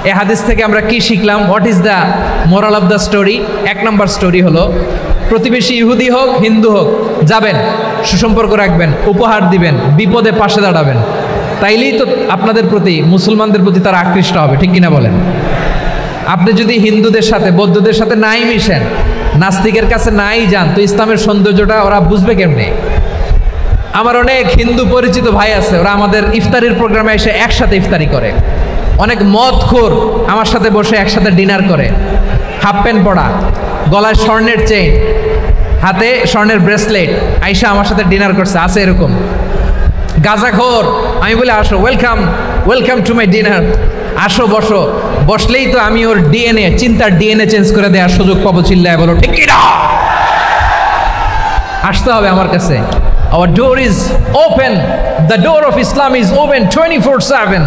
A: এই হাদিস থেকে আমরা কি শিখলাম? What is the moral of the story? এক নম্বর স্টোরি হলো প্রতিবেশী ইহুদি হোক হিন্দু হোক, যাবেন, সুসম্পর্ক রাখবেন, উপহার দিবেন, বিপদে পাশে দাঁড়াবেন। তাইলেই তো আপনাদের প্রতি, মুসলমানদের প্রতি তারা আকৃষ্ট হবে, ঠিক কিনা বলেন? আপনি যদি হিন্দুদের সাথে বৌদ্ধদের সাথে নাই মিশেন, নাস্তিকের কাছে নাই যান, তো ইসলামের সৌন্দর্যটা ওরা বুঝবে কেমনে? আমার অনেক হিন্দু পরিচিত ভাই আছে, ওরা আমাদের ইফতারির প্রোগ্রামে এসে একসাথে ইফতারি করে। অনেক মদখোর আমার সাথে বসে একসাথে ডিনার করে, হাফ প্যান্ট পরা, গলায় স্বর্ণের চেইন, হাতে স্বর্ণের ব্রেসলেট, আইসা আমার সাথে ডিনার করছে, আছে এরকম। গাঁজাখোর, আমি বলি আসো, welcome welcome to my dinner, আসো বসো। বসলেই তো আমি ওর ডিএনএ, চিন্তার ডিএনএ চেঞ্জ করে দেওয়ার সুযোগ পাবো, চিল্লায় বলো ঠিক কিনা? আসতে হবে আমার কাছে। Our door is open, the door of Islam is open 24/7।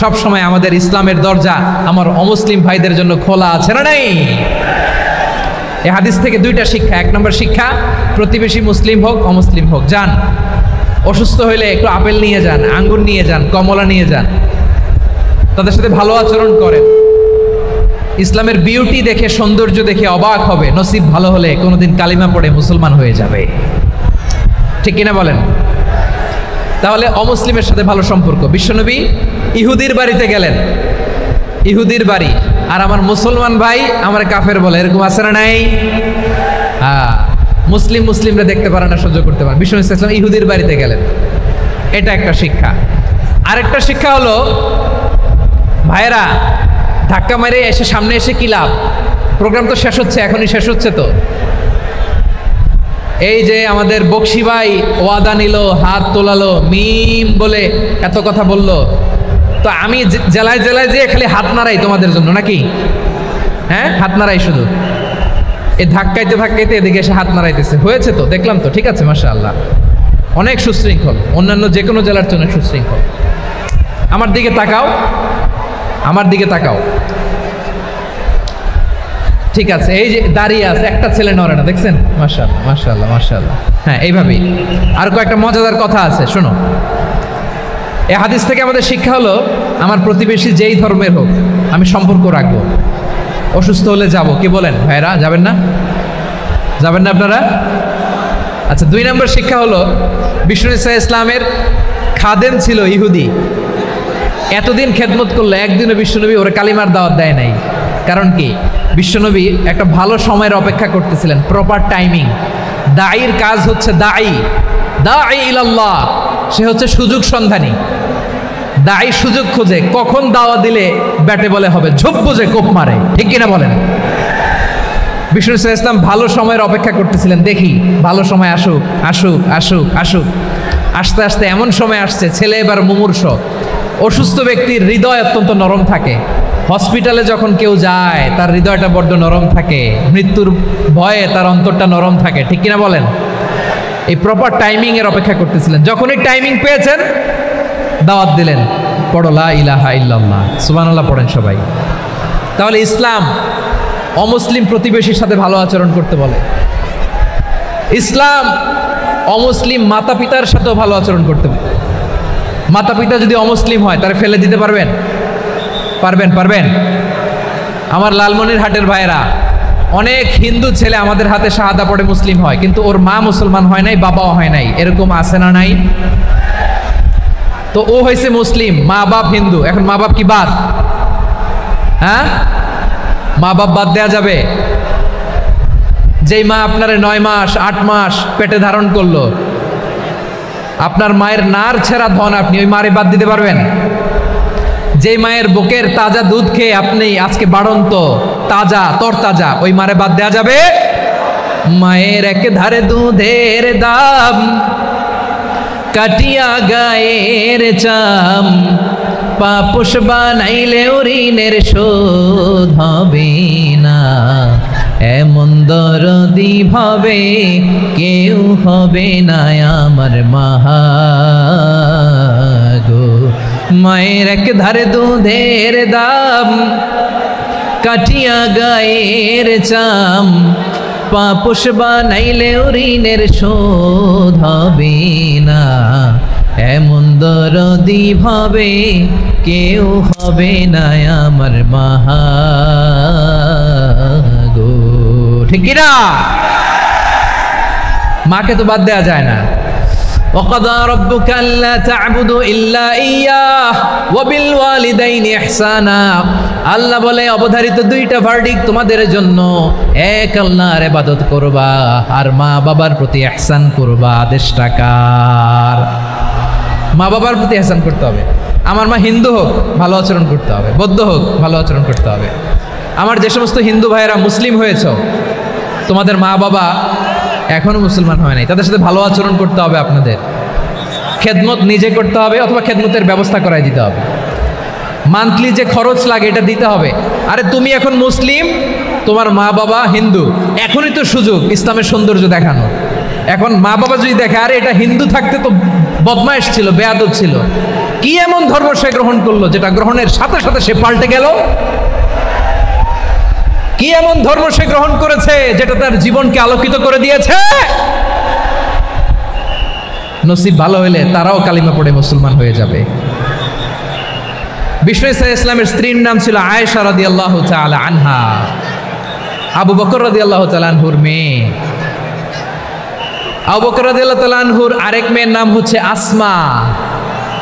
A: সব সময় আমাদের ইসলামের দরজা আমার অমুসলিম ভাইদের জন্য খোলা আছে না নাই? এই হাদিস থেকে দুইটা শিক্ষা। এক নম্বর শিক্ষা, প্রতিবেশী মুসলিম হোক অমুসলিম হোক, যান, অসুস্থ হইলে একটু আপেল নিয়ে যান, আঙ্গুর নিয়ে যান, কমলা নিয়ে যান, তাদের সাথে ভালো আচরণ করেন। ইসলামের বিউটি দেখে, সৌন্দর্য দেখে অবাক হবে, নসিব ভালো হলে কোনোদিন কালিমা পড়ে মুসলমান হয়ে যাবে, ঠিক কিনা বলেন? তাহলে অমুসলিমের সাথে ভালো সম্পর্ক। বিশ্বনবী ইহুদির বাড়িতে গেলেন, ইহুদির বাড়ি, আর আমার মুসলমান ভাই আমার কাফের বলে, এরকম আছে না নাই? মুসলিমরা দেখতে পারে না, সহ্য করতে পারে। বিশ্বনবী সাল্লাল্লাহু আলাইহি ওয়াসাল্লাম ইহুদির বাড়িতে গেলেন, এটা একটা শিক্ষা। আরেকটা শিক্ষা হলো, ভাইয়েরা ধাক্কা মেরে এসে সামনে এসে কি লাভ? প্রোগ্রাম তো শেষ হচ্ছে, এখনই শেষ হচ্ছে। তো এই যে আমাদের বকশি ভাই ওয়াদা নিল, হাত তোলালো, মিম বলে এত কথা বলল, তো আমি জেলায় জেলায় যে খালি হাত নাড়াই তোমাদের জন্য নাকি? হ্যাঁ, হাত নাড়াই শুধু, এই ধাক্কাইতে ধাক্কাইতে এদিকে এসে হাত নাড়াইতেছে। হয়েছে তো, দেখলাম তো, ঠিক আছে, মাশাআল্লাহ, অনেক সুশৃঙ্খল, অন্যান্য যে কোনো জেলার জন্য সুশৃঙ্খল। আমার দিকে তাকাও, আমার দিকে তাকাও, ঠিক আছে। এই যে দাঁড়িয়ে আছে, একটা ছেলে নড়ে না, দেখছেন? মাশাআল্লাহ মাশাআল্লাহ মাশাআল্লাহ। হ্যাঁ, এইভাবেই। আর কয়েকটা মজাদার কথা আছে, শোনো। এই হাদিস থেকে আমাদের শিক্ষা হলো, আমার প্রতিবেশী যেই ধর্মের হোক আমি সম্পর্ক রাখবো। অসুস্থ হলে যাব, কি বলেন ভাইরা? যাবেন না? যাবেন না আপনারা? আচ্ছা, 2 নম্বর শিক্ষা হলো, বিশ্বনবী সাল্লাল্লাহু আলাইহি ইসলামের খাদেম ছিল ইহুদি, এতদিন খেদমত করলো, একদিনও বিশ্বনবী ওরা কালিমার দাওয়াত দেয় নাই। কারণ কি? বিশ্বনবী একটা ভালো সময়ের অপেক্ষা করতেছিলেন, প্রপার টাইমিং। দাঈর কাজ হচ্ছে দাঈ ইলাল্লাহ, সে হচ্ছে সুযোগ সন্ধানী। দাঈ সুযোগ খোঁজে, কখন দাওয়া দিলে ব্যাটে বলে হবে, ঝোপ বুঝে কোপ মারে, ঠিক কিনা বলেন? বিষ্ণু সাল্লাল্লাহু আলাইহি ওয়াসাল্লাম ভালো সময়ের অপেক্ষা করতেছিলেন, দেখি ভালো সময় আসুক আসুক আসুক আসুক। আস্তে আস্তে এমন সময় আসছে, ছেলে এবার মুমূর্ষ। অসুস্থ ব্যক্তির হৃদয় অত্যন্ত নরম থাকে, হসপিটালে যখন কেউ যায় তার হৃদয়টা বড্ড নরম থাকে, মৃত্যুর ভয়ে তার অন্তরটা নরম থাকে, ঠিক কিনা বলেন? এই প্রপার টাইমিং এর অপেক্ষা করতেছিলেন। যখনই টাইমিং পেয়েছেন, দাওয়াত দিলেন, পড়ো লা ইলাহা ইল্লাল্লাহ, সুবহানাল্লাহ পড়েন সবাই। তাহলে ইসলাম অমুসলিম প্রতিবেশীর সাথে ভালো আচরণ করতে বলে। ইসলাম অমুসলিম মাতা পিতার সাথেও ভালো আচরণ করতে বলে। মাতা পিতা যদি অমুসলিম হয়, তারা ফেলে দিতে পারবেন? পারবেন? আমার লালমনিরহাটের ভাইয়েরা, অনেক হিন্দু ছেলে আমাদের হাতে শাহাদা পড়ে মুসলিম হয়, কিন্তু ওর মা মুসলমান হয় নাই, বাবাও হয় নাই, এরকম আছে না নাই? তো ও হয়েছে মুসলিম, মা বাপ হিন্দু, এখন মা বাপ কি বাদ? হ্যাঁ, মা বাপ বাদ দেয়া যাবে? যেই মা আপনারে 9 মাস 8 মাস পেটে ধারণ করলো, আপনার মায়ের নার ছেঁড়া ধন, আপনি ওই মারে বাদ দিতে পারবেন? যেই মায়ের বুকের তাজা দুধ খেয়ে আপনি আজকে বাড়ন্ত তাজা তরতাজা, ওই মারে বাদ দেয়া যাবে? মায়ের এক ধারে দুধের দাম, কাটিয়া গায়ের চাম, পাপোশ বানাইলেও ঋণের শোধ হবে না, এমন দরদি ভাবে কেউ হবে না আমার মাগো। মায়ের এক ধারে দুধের দাম, কাটিয়া গায়ের চাম, পাপোশ বানাইলেও ঋণের শোধ হবে না, এমন দরদি ভাবে কেউ হবে না আমার মাগো, ঠিক কিনা? মাকে তো বাদ দেওয়া যায় না। وَقَضَى رَبُّكَ أَلَّا تَعْبُدُوا إِلَّا إِيَّاهُ وَبِالْوَالِدَيْنِ إِحْسَانًا। আল্লাহ বলে অবধারিত দুইটা ভার্ডিক তোমাদের জন্য, এক আল্লাহর ইবাদত করবা আর মা বাবার প্রতি ইহসান করবা। আদেশটা কার? মা বাবার প্রতি ইহসান করতে হবে। আমার মা হিন্দু হোক ভালো আচরণ করতে হবে, বৌদ্ধ হোক ভালো আচরণ করতে হবে। আমার যে সমস্ত হিন্দু ভাইয়েরা মুসলিম হয়েছে, তোমাদের মা বাবা এখনো মুসলমান হয় নাই, তাদের সাথে ভালো আচরণ করতে হবে। আপনাদের খেদমত নিজে করতে হবে অথবা খেদমতের ব্যবস্থা করাই দিতে হবে। মান্থলি যে খরচ লাগে এটা দিতে হবে। আরে তুমি এখন মুসলিম, তোমার মা বাবা হিন্দু, এখনই তো সুযোগ ইসলামের সৌন্দর্য দেখানো। এখন মা বাবা যদি দেখে আরে এটা হিন্দু থাকতে তো বদমাইশ ছিল, বেয়াদব ছিল, কি এমন ধর্ম সে গ্রহণ করলো যেটা গ্রহণের সাথে সাথে সে পাল্টে গেল? কি এমন ধর্ম সে গ্রহণ করেছে যেটা তার জীবনকে আলোকিত করে দিয়েছে? নসিব ভালো হইলে তারাও কালিমা পড়ে মুসলমান হয়ে যাবে। বিষ্ণু ইসলামের স্ত্রীর নাম ছিল আয়েশা রাদিয়াল্লাহু তাআলা আনহা, আবু বকর রাদিয়াল্লাহু তাআলা আনহুর মেয়ে। আবু বকর রাদিয়াল্লাহু তাআলা আনহুর আরেক মেয়ের নাম হচ্ছে আসমা।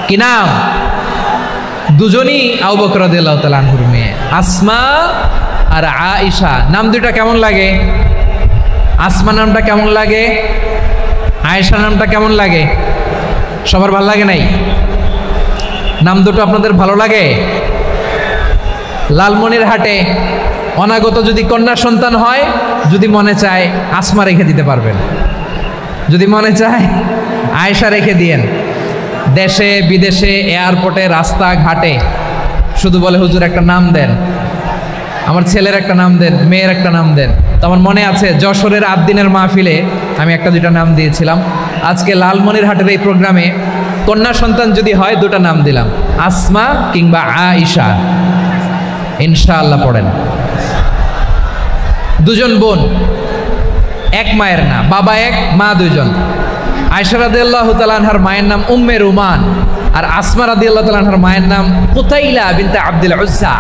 A: কি নাম? দুজনই আবু বকর রাদিয়াল্লাহু তাআলা আনহুর মেয়ে, আসমা আর আয়েশা। নাম দুইটা কেমন লাগে? আসমা নামটা কেমন লাগে? আয়েশা নামটা কেমন লাগে? সবার ভালো লাগে নাই? নাম দুটো আপনাদের ভালো লাগে? লালমনিরহাটে অনাগত যদি কন্যা সন্তান হয়, যদি মনে চায় আসমা রেখে দিতে পারবেন, যদি মনে চায় আয়েশা রেখে দিয়েন। দেশে বিদেশে এয়ারপোর্টে রাস্তাঘাটে শুধু বলে হুজুর একটা নাম দেন, আমার ছেলের একটা নাম দেন, মেয়ের একটা নাম দেন। তো আমার মনে আছে যশোরের 8 দিনের মাহফিলে আমি একটা দুইটা নাম দিয়েছিলাম। আজকে লালমনিরহাটের এই প্রোগ্রামে কন্যা সন্তান যদি হয় দুটা নাম দিলাম, আসমা কিংবা আয়েশা। ইনশাআল্লাহ পড়েন। দুজন বোন, এক মায়ের না, বাবা এক মা দুইজন। আয়েশা রাদিয়াল্লাহু তাআলা আনহার মায়ের নাম উম্মে রুমান, আর আসমা রাদিয়াল্লাহু তাআলা আনহার মায়ের নাম কুতাইলা বিনতে আব্দুল উজ্জা।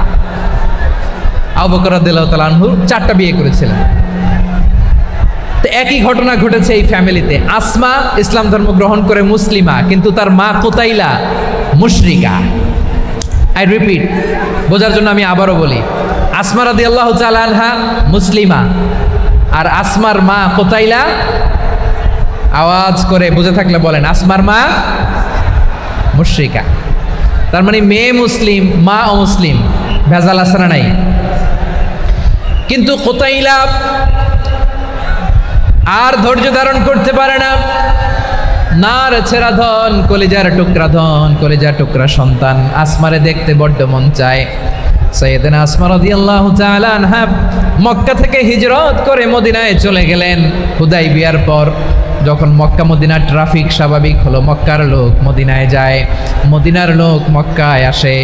A: আবু বকর রাদিয়াল্লাহু তাআলা আনহু 4টা বিয়ে করেছিলেন। তো একই ঘটনা ঘটেছে এই ফ্যামিলিতে। আসমা ইসলাম ধর্ম গ্রহণ করে মুসলিমা, কিন্তু তার মা কুতাইলা মুশরিকা। আই রিপিট, বোঝার জন্য আমি আবারও বলি, আসমা রাদিয়াল্লাহু তাআলা আনহা মুসলিমা, আর আসমার মা কুতাইলা, আওয়াজ করে বুঝে থাকলে বলেন, আসমার মা মুশরিকা। তার মানে মেয়ে মুসলিম, মা অমুসলিম। ভেজাল আছে না নাই? কিন্তু কুতাইলা আর ধৈর্য ধারণ করতে পারে না। নার ছেঁড়া ধন, কলিজার টুকরা ধন, কলিজার টুকরা সন্তান আসমারে দেখতে বড্ড মন চায়। সাইয়েদানা আসমা রাদিয়াল্লাহু তাআলা আনহা মক্কা থেকে হিজরত করে মদিনায় চলে গেলেন। হুদাইবিয়ার পর যখন মক্কা মদিনার ট্রাফিক স্বাভাবিক হলো, মক্কার লোক মদিনায় যায়, মদিনার লোক মক্কায় আসে।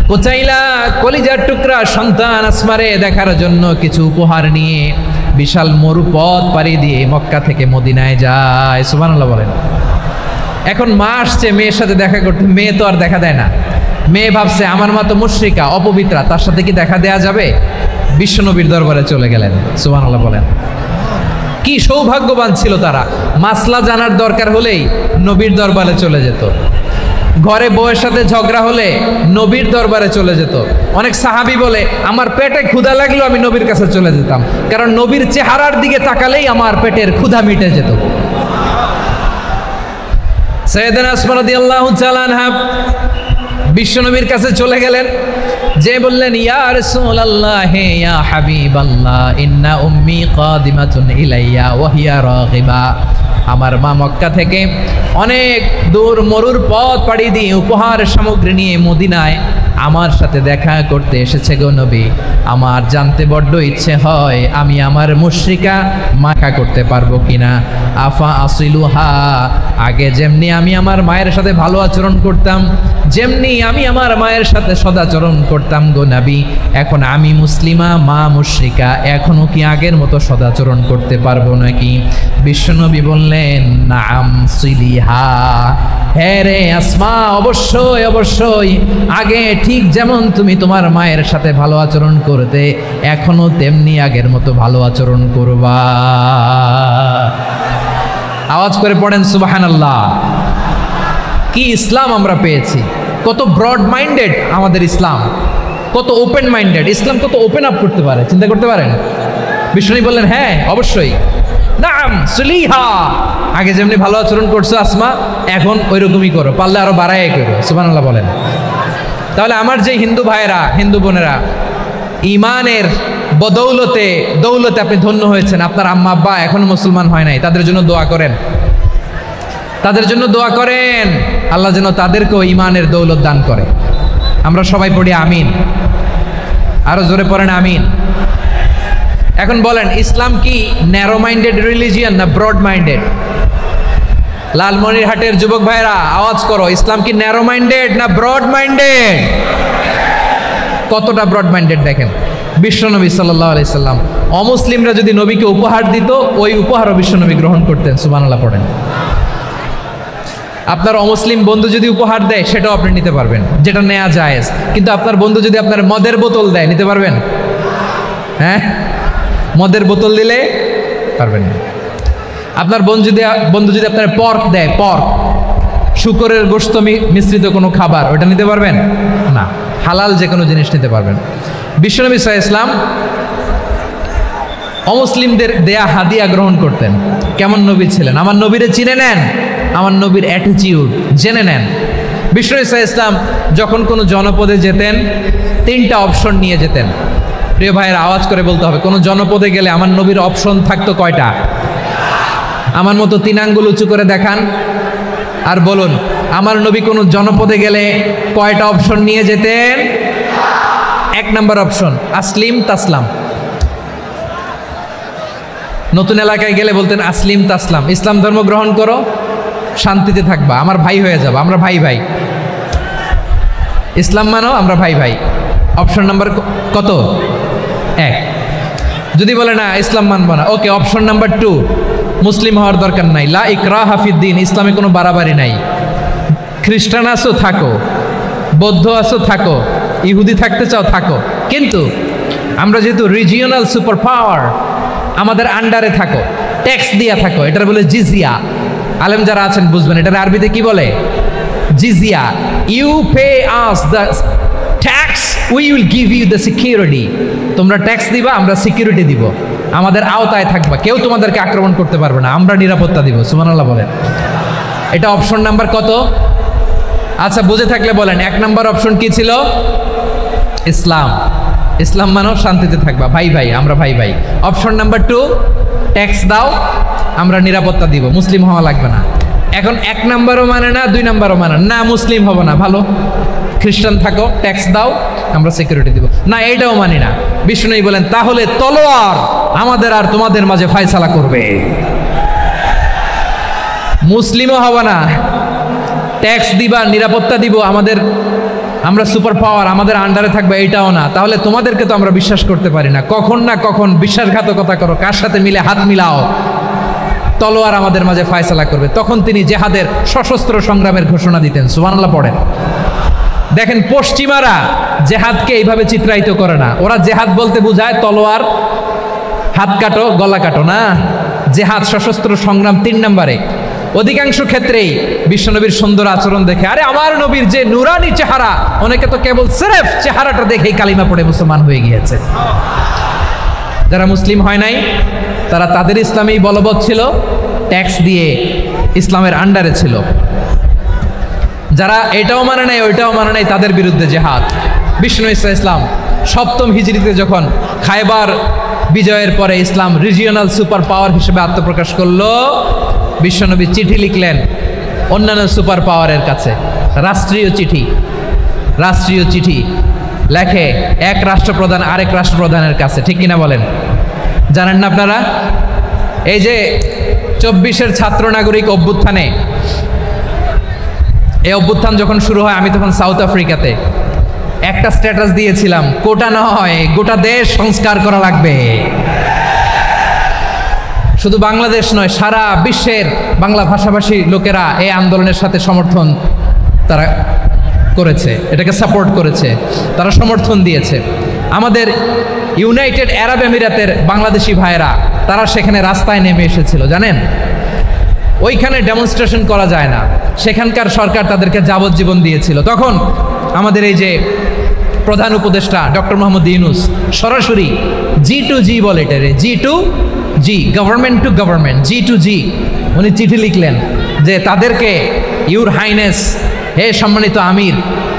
A: কুতাইলা কলিজার টুকরা সন্তান আসমারে দেখার জন্য কিছু উপহার নিয়ে বিশাল মরুপথ পাড়ি দিয়ে মক্কা থেকে মদিনায় যায়। সুবহানাল্লাহ বলেন। এখন মা আসছে মেয়ের সাথে দেখা করতে, মেয়ে তো আর দেখা দেয় না। মেয়ে ভাবছে আমার মা তো মুশরিকা, অপবিত্রা, তার সাথে কি দেখা দেয়া যাবে? বিশ্বনবীর দরবারে চলে গেলেন। সুবহানাল্লাহ বলেন। কি সৌভাগ্যবান ছিল তারা, মাসলা জানার দরকার হলেই নবীর দরবারে চলে যেত। ঘরে বউয়ের সাথে ঝগড়া হলে নবীর দরবারে চলে যেত। অনেক সাহাবী বলে আমার পেটে ক্ষুধা লাগলো আমি নবীর কাছে চলে যেতাম, কারণ নবীর চেহারার দিকে তাকালেই আমার পেটের ক্ষুধা মিটে যেত। সাইয়েদানা আসমা রাদিয়াল্লাহু তাআলা আনহা বিশ্বনবীর কাছে চলে গেলেন, যে বললেন ইয়া রাসূলুল্লাহ ইয়া হাবিবাল্লাহ ইন্না উম্মি কাদিমাতুন ইলাইয়া ওয়া হিয়া রাগিবা। আমার মা মক্কা থেকে অনেক দূর মরুর পথ পাড়ি দিয়ে উপহার সামগ্রী নিয়ে মদিনায় আমার সাথে দেখা করতে এসেছে গো নবী। আমার জানতে বড্ড ইচ্ছে হয় আমি আমার মুশরিকা মাখা করতে পারবো কিনা। আফা আসিলুহা, আগে যেমনি আমি আমার মায়ের সাথে ভালো আচরণ করতাম, যেমনি আমি আমার মায়ের সাথে সদাচরণ করতাম গো নবী, এখন আমি মুসলিমা, মা মুশরিকা, এখনো কি আগের মতো সদাচরণ করতে পারবো নাকি? বিশ্বনবী বললেন নাম সিলিহা, হ্যাঁ রে আসমা, অবশ্যই অবশ্যই, আগে ঠিক যেমন তুমি তোমার মায়ের সাথে ভালো আচরণ করতে, এখনো তেমনি আগের মতো ভালো আচরণ করবা। আওয়াজ করে পড়েন সুবহানাল্লাহ। কি ইসলাম আমরা পেয়েছি, কত ব্রড মাইন্ডেড আমাদের ইসলাম, কত ওপেন মাইন্ডেড ইসলাম, কত ওপেন আপ করতে পারে, চিন্তা করতে পারেন। বিষ্ণু বললেন হ্যাঁ অবশ্যই, নাম সুলিহা, আগে যেমনি ভালো আচরণ করছো আসমা, এখন ওই রকমই করো, পারলে আরো বাড়াই করো। সুবহানাল্লাহ বলেন। তাহলে আমার যে হিন্দু ভাইয়েরা, হিন্দু বোনেরা, ইমানের বদৌলতে দৌলতে আপনি ধন্য হয়েছেন, আপনার আম্মা আব্বা এখনো মুসলমান হয় নাই, তাদের জন্য দোয়া করেন, তাদের জন্য দোয়া করেন, আল্লাহ যেন তাদেরকেও ইমানের দৌলত দান করে। আমরা সবাই পড়ি আমিন, আরো জোরে পড়েন আমিন। এখন বলেন, ইসলাম কি ন্যারো মাইন্ডেড রিলিজিয়ান না ব্রড মাইন্ডেড? লালমনিরহাটের যুবক ভাইরা আওয়াজ করো, ইসলাম কি ন্যারো মাইন্ডেড না ব্রড মাইন্ডেড? কতটা ব্রড মাইন্ডেড দেখেন। বিশ্বনবী সাল্লাল্লাহু আলাইহি সাল্লাম অমুসলিমরা যদি নবীকে উপহার দিত, ওই উপহারও বিশ্বনবী গ্রহণ করতেন। সুবহানাল্লাহ পড়েন। আপনার অমুসলিম বন্ধু যদি উপহার দেয়, সেটাও আপনি নিতে পারবেন, যেটা নেওয়া জায়েজ। কিন্তু আপনার বন্ধু যদি আপনার মদের বোতল দেয়, নিতে পারবেন? হ্যাঁ, মদের বোতল দিলে পারবেন না। আপনার বন্ধু যদি আপনার পর্ক দেয়, পর্ক, শুকরের গোশত মিশ্রিত কোনো খাবার, ওটা নিতে পারবেন না। হালাল যে কোনো জিনিস নিতে পারবেন। বিশ্বনবী সাল্লাল্লাহু আলাইহি ওয়াসাল্লাম অমুসলিমদের দেয়া হাদিয়া গ্রহণ করতেন। কেমন নবী ছিলেন? আমার নবীরে চিনে নেন, আমার নবীর অ্যাটিটিউড জেনে নেন। বিশ্বনবী সাল্লাল্লাহু আলাইহি ওয়াসাল্লাম যখন কোনো জনপদে যেতেন, 3টা অপশন নিয়ে যেতেন। প্রিয় ভাইয়ের আওয়াজ করে বলতে হবে, কোনো জনপদে গেলে আমার নবীর অপশন থাকতো কয়টা? আমার মতো 3 আঙ্গুল উঁচু করে দেখান আর বলুন, আমার নবী কোনো জনপদে গেলে কয়টা অপশন নিয়ে যেতেন? 1 নম্বর অপশন, আসলিম তাসলাম। নতুন এলাকায় গেলে বলতেন আসলিম তাসলাম, ইসলাম ধর্ম গ্রহণ করো, শান্তিতে থাকবা, আমার ভাই হয়ে যাবো, আমরা ভাই ভাই, ইসলাম মানো, আমরা ভাই ভাই। অপশন নাম্বার কত? 1। যদি বলে না ইসলাম মানবো না, ওকে, অপশন নাম্বার 2, মুসলিম হওয়ার দরকার নাই, লা ইকরাহা ফিদ্দিন, ইসলামে কোনো বাড়াবাড়ি নাই। খ্রিস্টান আছো থাকো, বৌদ্ধ আছো থাকো, ইহুদি থাকতে চাও থাকো, কিন্তু আমরা যেহেতু রিজিওনাল সুপার পাওয়ার, আমাদের আন্ডারে থাকো, ট্যাক্স দিয়া থাকো, এটার বলে জিজিয়া। আলেম যারা আছেন বুঝবেন, এটার আরবিতে কি বলে? জিজিয়া। You pay us the tax, we will give you the security. তোমরা ট্যাক্স দিবা, আমরা সিকিউরিটি দিব, আমাদের আওতায় থাকবা, কেউ তোমাদেরকে আক্রমণ করতে পারবে না, আমরা নিরাপত্তা দিব। সুবহানাল্লাহ বলেন। এটা অপশন নাম্বার কত? আচ্ছা, বুঝে থাকলে বলেন, 1 নম্বর অপশন কি ছিল? ইসলাম, ইসলাম মানো, শান্তিতে থাকবা, ভাই ভাই, আমরা ভাই ভাই। অপশন নাম্বার 2, ট্যাক্স দাও, আমরা নিরাপত্তা দিব, মুসলিম হওয়া লাগবে না। এখন 1 নম্বরও মানে না, 2 নম্বরও মানে না, মুসলিম হবো না, ভালো, খ্রিস্টান থাকো, ট্যাক্স দাও, আমরা সিকিউরিটি দিব না, এইটাও মানি না। বিষ্ণু বলেন, তাহলে তলোয়ার আমাদের আর তোমাদের মাঝে ফয়সালা করবে। মুসলিমও হবো না, ট্যাক্স দিবা, নিরাপত্তা দিব, আমরা সুপার পাওয়ার, আমাদের আন্ডারে থাকবে, এইটাও না। তাহলে তোমাদেরকে তো আমরা বিশ্বাস করতে পারি না, কখন না কখন বিশ্বাসঘাতকতা করো, কার সাথে মিলে হাত মিলাও, তলোয়ার আমাদের মাঝে ফয়সালা করবে। তখন তিনি জেহাদের সশস্ত্র সংগ্রামের ঘোষণা দিতেন। সুবহানাল্লাহ পড়েন। দেখেন, পশ্চিমারা জেহাদকে এইভাবে চিত্রায়িত করে না। ওরা জেহাদ বলতে বোঝায় তলোয়ার, হাত কাটো, গলা কাটো, না, জেহাদ সশস্ত্র সংগ্রাম 3 নম্বরে। অধিকাংশ ক্ষেত্রেই বিশ্বনবীর সুন্দর আচরণ দেখে, আরে আমার নবীর যে নুরানি চেহারা, অনেকে তো কেবল সিরেফ চেহারাটা দেখেই কালিমা পড়ে মুসলমান হয়ে গিয়েছে। যারা মুসলিম হয় নাই, তারা তাদের ইসলামেই বলবৎ ছিল, ট্যাক্স দিয়ে ইসলামের আন্ডারে ছিল। যারা এটাও মানে নাই, ওইটাও মানে নাই, তাদের বিরুদ্ধে জেহাদ। বিষ্ণু ইসলাম 7ম হিজরিতে যখন খায়বার বিজয়ের পরে ইসলাম রিজিওনাল সুপার পাওয়ার হিসেবে আত্মপ্রকাশ করলো, বিশ্বনবী চিঠি লিখলেন অন্যান্য সুপার পাওয়ারের কাছে, রাষ্ট্রীয় চিঠি লেখে এক রাষ্ট্রপ্রধান আরেক রাষ্ট্রপ্রধানের কাছে, ঠিক কিনা বলেন? জানেন না আপনারা? এই যে 24-এর ছাত্র নাগরিক অভ্যুত্থানে, এই অভ্যুত্থান যখন শুরু হয়, আমি তখন সাউথ আফ্রিকাতে, একটা স্ট্যাটাস দিয়েছিলাম, কোটা নয়, গোটা দেশ সংস্কার করা লাগবে। শুধু বাংলাদেশ নয়, সারা বিশ্বের বাংলা ভাষাভাষী লোকেরা এই আন্দোলনের সাথে সমর্থন তারা করেছে, এটাকে সাপোর্ট করেছে, তারা সমর্থন দিয়েছে। আমাদের ইউনাইটেড আরব আমিরাতের বাংলাদেশি ভাইয়েরা, তারা সেখানে রাস্তায় নেমে এসেছিল, জানেন? ওইখানে ডেমনস্ট্রেশন করা যায় না, সেখানকার সরকার তাদেরকে যাবজ্জীবন দিয়েছিল। তখন আমাদের এই যে প্রধান উপদেষ্টা ডক্টর মোহাম্মদ ইউনূস সরাসরি G2G বলে এটারে, G2G, government to government, G2G, উনি চিঠি লিখলেন যে তাদেরকে, ইউর হাইনেস, হে সম্মানিত আমির,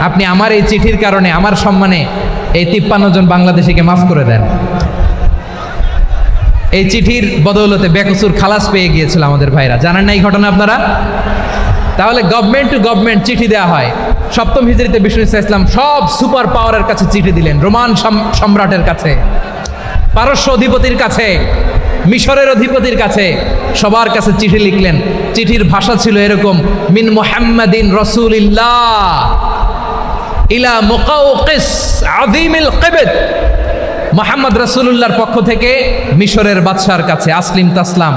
A: আপনি আমার এই চিঠির কারণে আমার সম্মানে এই 53 জন বাংলাদেশিকে মাফ করে দেন। এই চিঠির বদৌলতে বেকসুর খালাস পেয়ে গিয়েছিল আমাদের ভাইরা, জানেন না এই ঘটনা আপনারা? তাহলে গভর্নমেন্ট টু গভর্নমেন্ট চিঠি দেওয়া হয়। সপ্তম হিজরিতে বিষ্ণু ইসলাম সব সুপার পাওয়ারের কাছে চিঠি দিলেন, রোমান সম্রাটের কাছে, পারস্য অধিপতির কাছে, মিশরের অধিপতির কাছে, সবার কাছে চিঠি লিখলেন। চিঠির ভাষা ছিল এরকম, মিন মুহাম্মাদিন রাসূলিল্লাহ ইলা মুকাওকিস আযীমিল কিবত, মুহাম্মদ রাসূলুল্লাহর পক্ষ থেকে মিশরের বাদশার কাছে, আসলিম তাসলাম,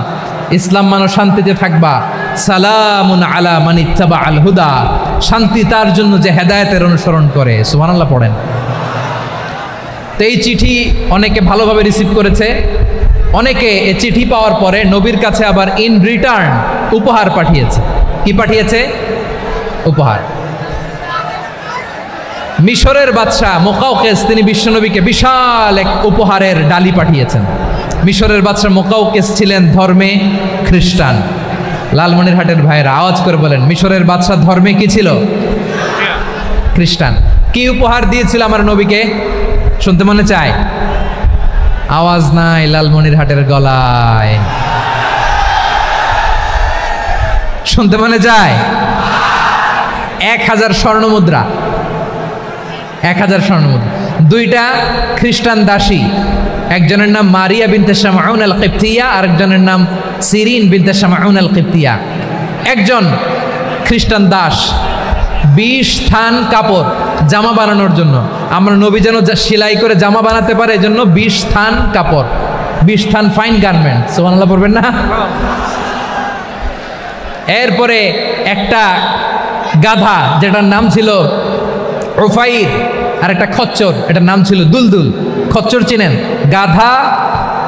A: ইসলাম মানো শান্তিতে থাকবা, সালামুন আলা মান ইত্তাবা আল হুদা, শান্তি তার জন্য যে হেদায়েতের অনুসরণ করে। সুবহানাল্লাহ পড়েন। তো এই চিঠি অনেকে ভালোভাবে রিসিভ করেছে, অনেকে এই চিঠি পাওয়ার পরে নবীর কাছে আবার ইন রিটার্ন উপহার পাঠিয়েছে। কি পাঠিয়েছে? উপহার। মিশরের বাদশাহ মুকাওকিস তিনি বিশ্বনবীকে বিশাল এক উপহারের ডালি পাঠিয়েছেন। মিশরের বাদশাহ মুকাওকিস ছিলেন ধর্মে খ্রিস্টান। লালমনিরহাটের ভাইয়েরা আওয়াজ করে বলেন, মিশরের বাদশাহ ধর্মে কি ছিল? খ্রিস্টান। কি উপহার দিয়েছিল আমার নবীকে? শুনতে মনে চায়? আওয়াজ নাই লালমনিরহাটের গলায়, শুনতে মনে চায়? 1000 স্বর্ণমুদ্রা, 1000 স্বর্ণমুদ্রা। 2টা খ্রিস্টান দাসী, একজনের নাম মারিয়া বিনতে শামউন আল কিবতিয়া, আরেকজনের নাম সিরিন বিনতে শামউন আল কিবতিয়া। একজন খ্রিস্টান দাস 20 থান কাপড় জামা বানানোর জন্য, আমরা নবী যেন সেলাই করে জামা বানাতে পারে এজন্য 20 থান কাপড়, 20 থান ফাইন গার্মেন্ট। সুবহানাল্লাহ পড়বেন না? এরপরে একটা গাধা যেটার নাম ছিল উফাইর, আর একটা খচ্চর, এটার নাম ছিল দুলদুল। খচ্চর চিনেন? গাধা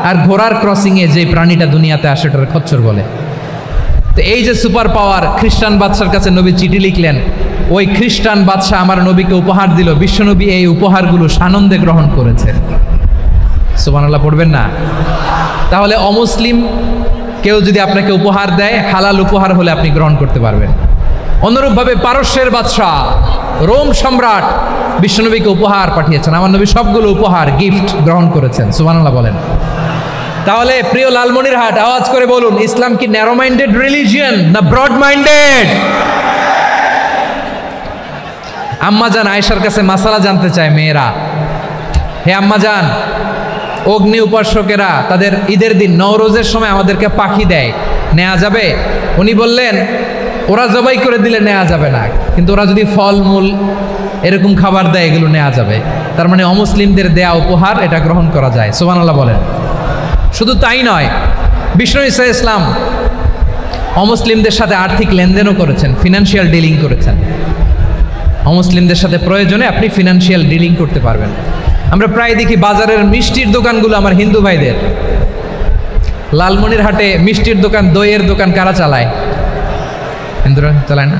A: আর ঘোড়ার ক্রসিংয়ে যে প্রাণীটা দুনিয়াতে আসে ওটার খচ্চর বলে। তো এই যে সুপার পাওয়ার খ্রিস্টান বাদশার কাছে নবী চিঠি লিখলেন, ওই খ্রিস্টান বাদশা আমার নবীকে উপহার দিল। বিশ্বনবী এই উপহারগুলো সানন্দে গ্রহণ করেছে। সুবহানাল্লাহ পড়বেন না? তাহলে অমুসলিম কেউ যদি আপনাকে উপহার দেয়, হালাল উপহার হলে আপনি গ্রহণ করতে পারবেন। অনুরূপভাবে পারস্যের বাদশাহ, রোম সম্রাট বিশ্বনবীকে উপহার পাঠিয়েছেন। আমার নবী সবগুলো উপহার, গিফট গ্রহণ করেছেন। সুবহানাল্লাহ বলেন। তাহলে প্রিয় লালমনিরহাট, আওয়াজ করে বলুন, ইসলাম কি ন্যারো মাইন্ডেড রিলিজিয়ন না ব্রড মাইন্ডেড? আম্মাজান আয়েশার কাছে মাসালা জানতে চায় মেয়েরা, হে আম্মাজান, অগ্নি উপাসকেরা তাদের ঈদের দিন নওরোজের সময় আমাদেরকে পাখি দেয়, নেওয়া যাবে? উনি বললেন, ওরা জবাই করে দিলে নেওয়া যাবে না, কিন্তু ওরা যদি ফলমূল এরকম খাবার দেয় এগুলো নেওয়া যাবে। তার মানে অমুসলিমদের দেয়া উপহার এটা গ্রহণ করা যায়। সুবহানাল্লাহ বলেন। শুধু তাই নয়, বিষ্ণু ঈসা ইসলাম অমুসলিমদের সাথে আর্থিক লেনদেনও করেছেন, ফিনান্সিয়াল ডিলিং করেছেন। অমুসলিমদের সাথে প্রয়োজনে আপনি ফিনান্সিয়াল ডিলিং করতে পারবেন। আমরা প্রায় দেখি বাজারের মিষ্টির দোকানগুলো আমার হিন্দু ভাইদের। লালমনিরহাটে মিষ্টির দোকান, দইয়ের দোকান কারা চালায়? হিন্দুরা চালায় না?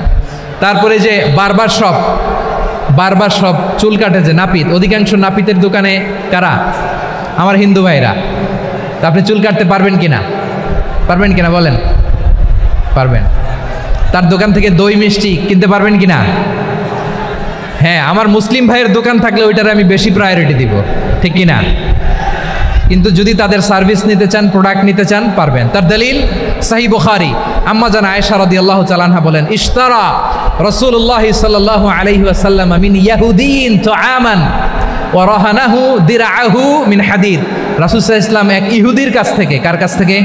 A: তারপরে যে বারবার শপ, চুল কাটে যে নাপিত, অধিকাংশ নাপিতের দোকানে কারা? আমার হিন্দু ভাইরা। তা আপনি চুল কাটতে পারবেন কিনা? পারবেন কিনা বলেন? পারবেন। তার দোকান থেকে দই মিষ্টি কিনতে পারবেন কিনা? হ্যাঁ, আমার মুসলিম ভাইয়ের দোকান থাকলে ওইটারে আমি বেশি প্রায়োরিটি দিব, ঠিক কিনা? কিন্তু যদি তাদের সার্ভিস নিতে চান, প্রোডাক্ট নিতে চান, পারবেন। তার দলিল সহিহ বুখারী, আম্মা জান আয়েশা রাদিয়াল্লাহু তাআলা আনহা বলেন, ইশতারা রাসূলুল্লাহ সাল্লাল্লাহু আলাইহি ওয়াসাল্লাম মিন ইয়াহুদিয়িন তুআমান ওয়া রাহানাহু দিরআহু মিন হাদিদ। রাসূল সাল্লাল্লাহু আলাইহি ওয়াসাল্লাম এক ইহুদির কাছ থেকে, কার কাছ থেকে?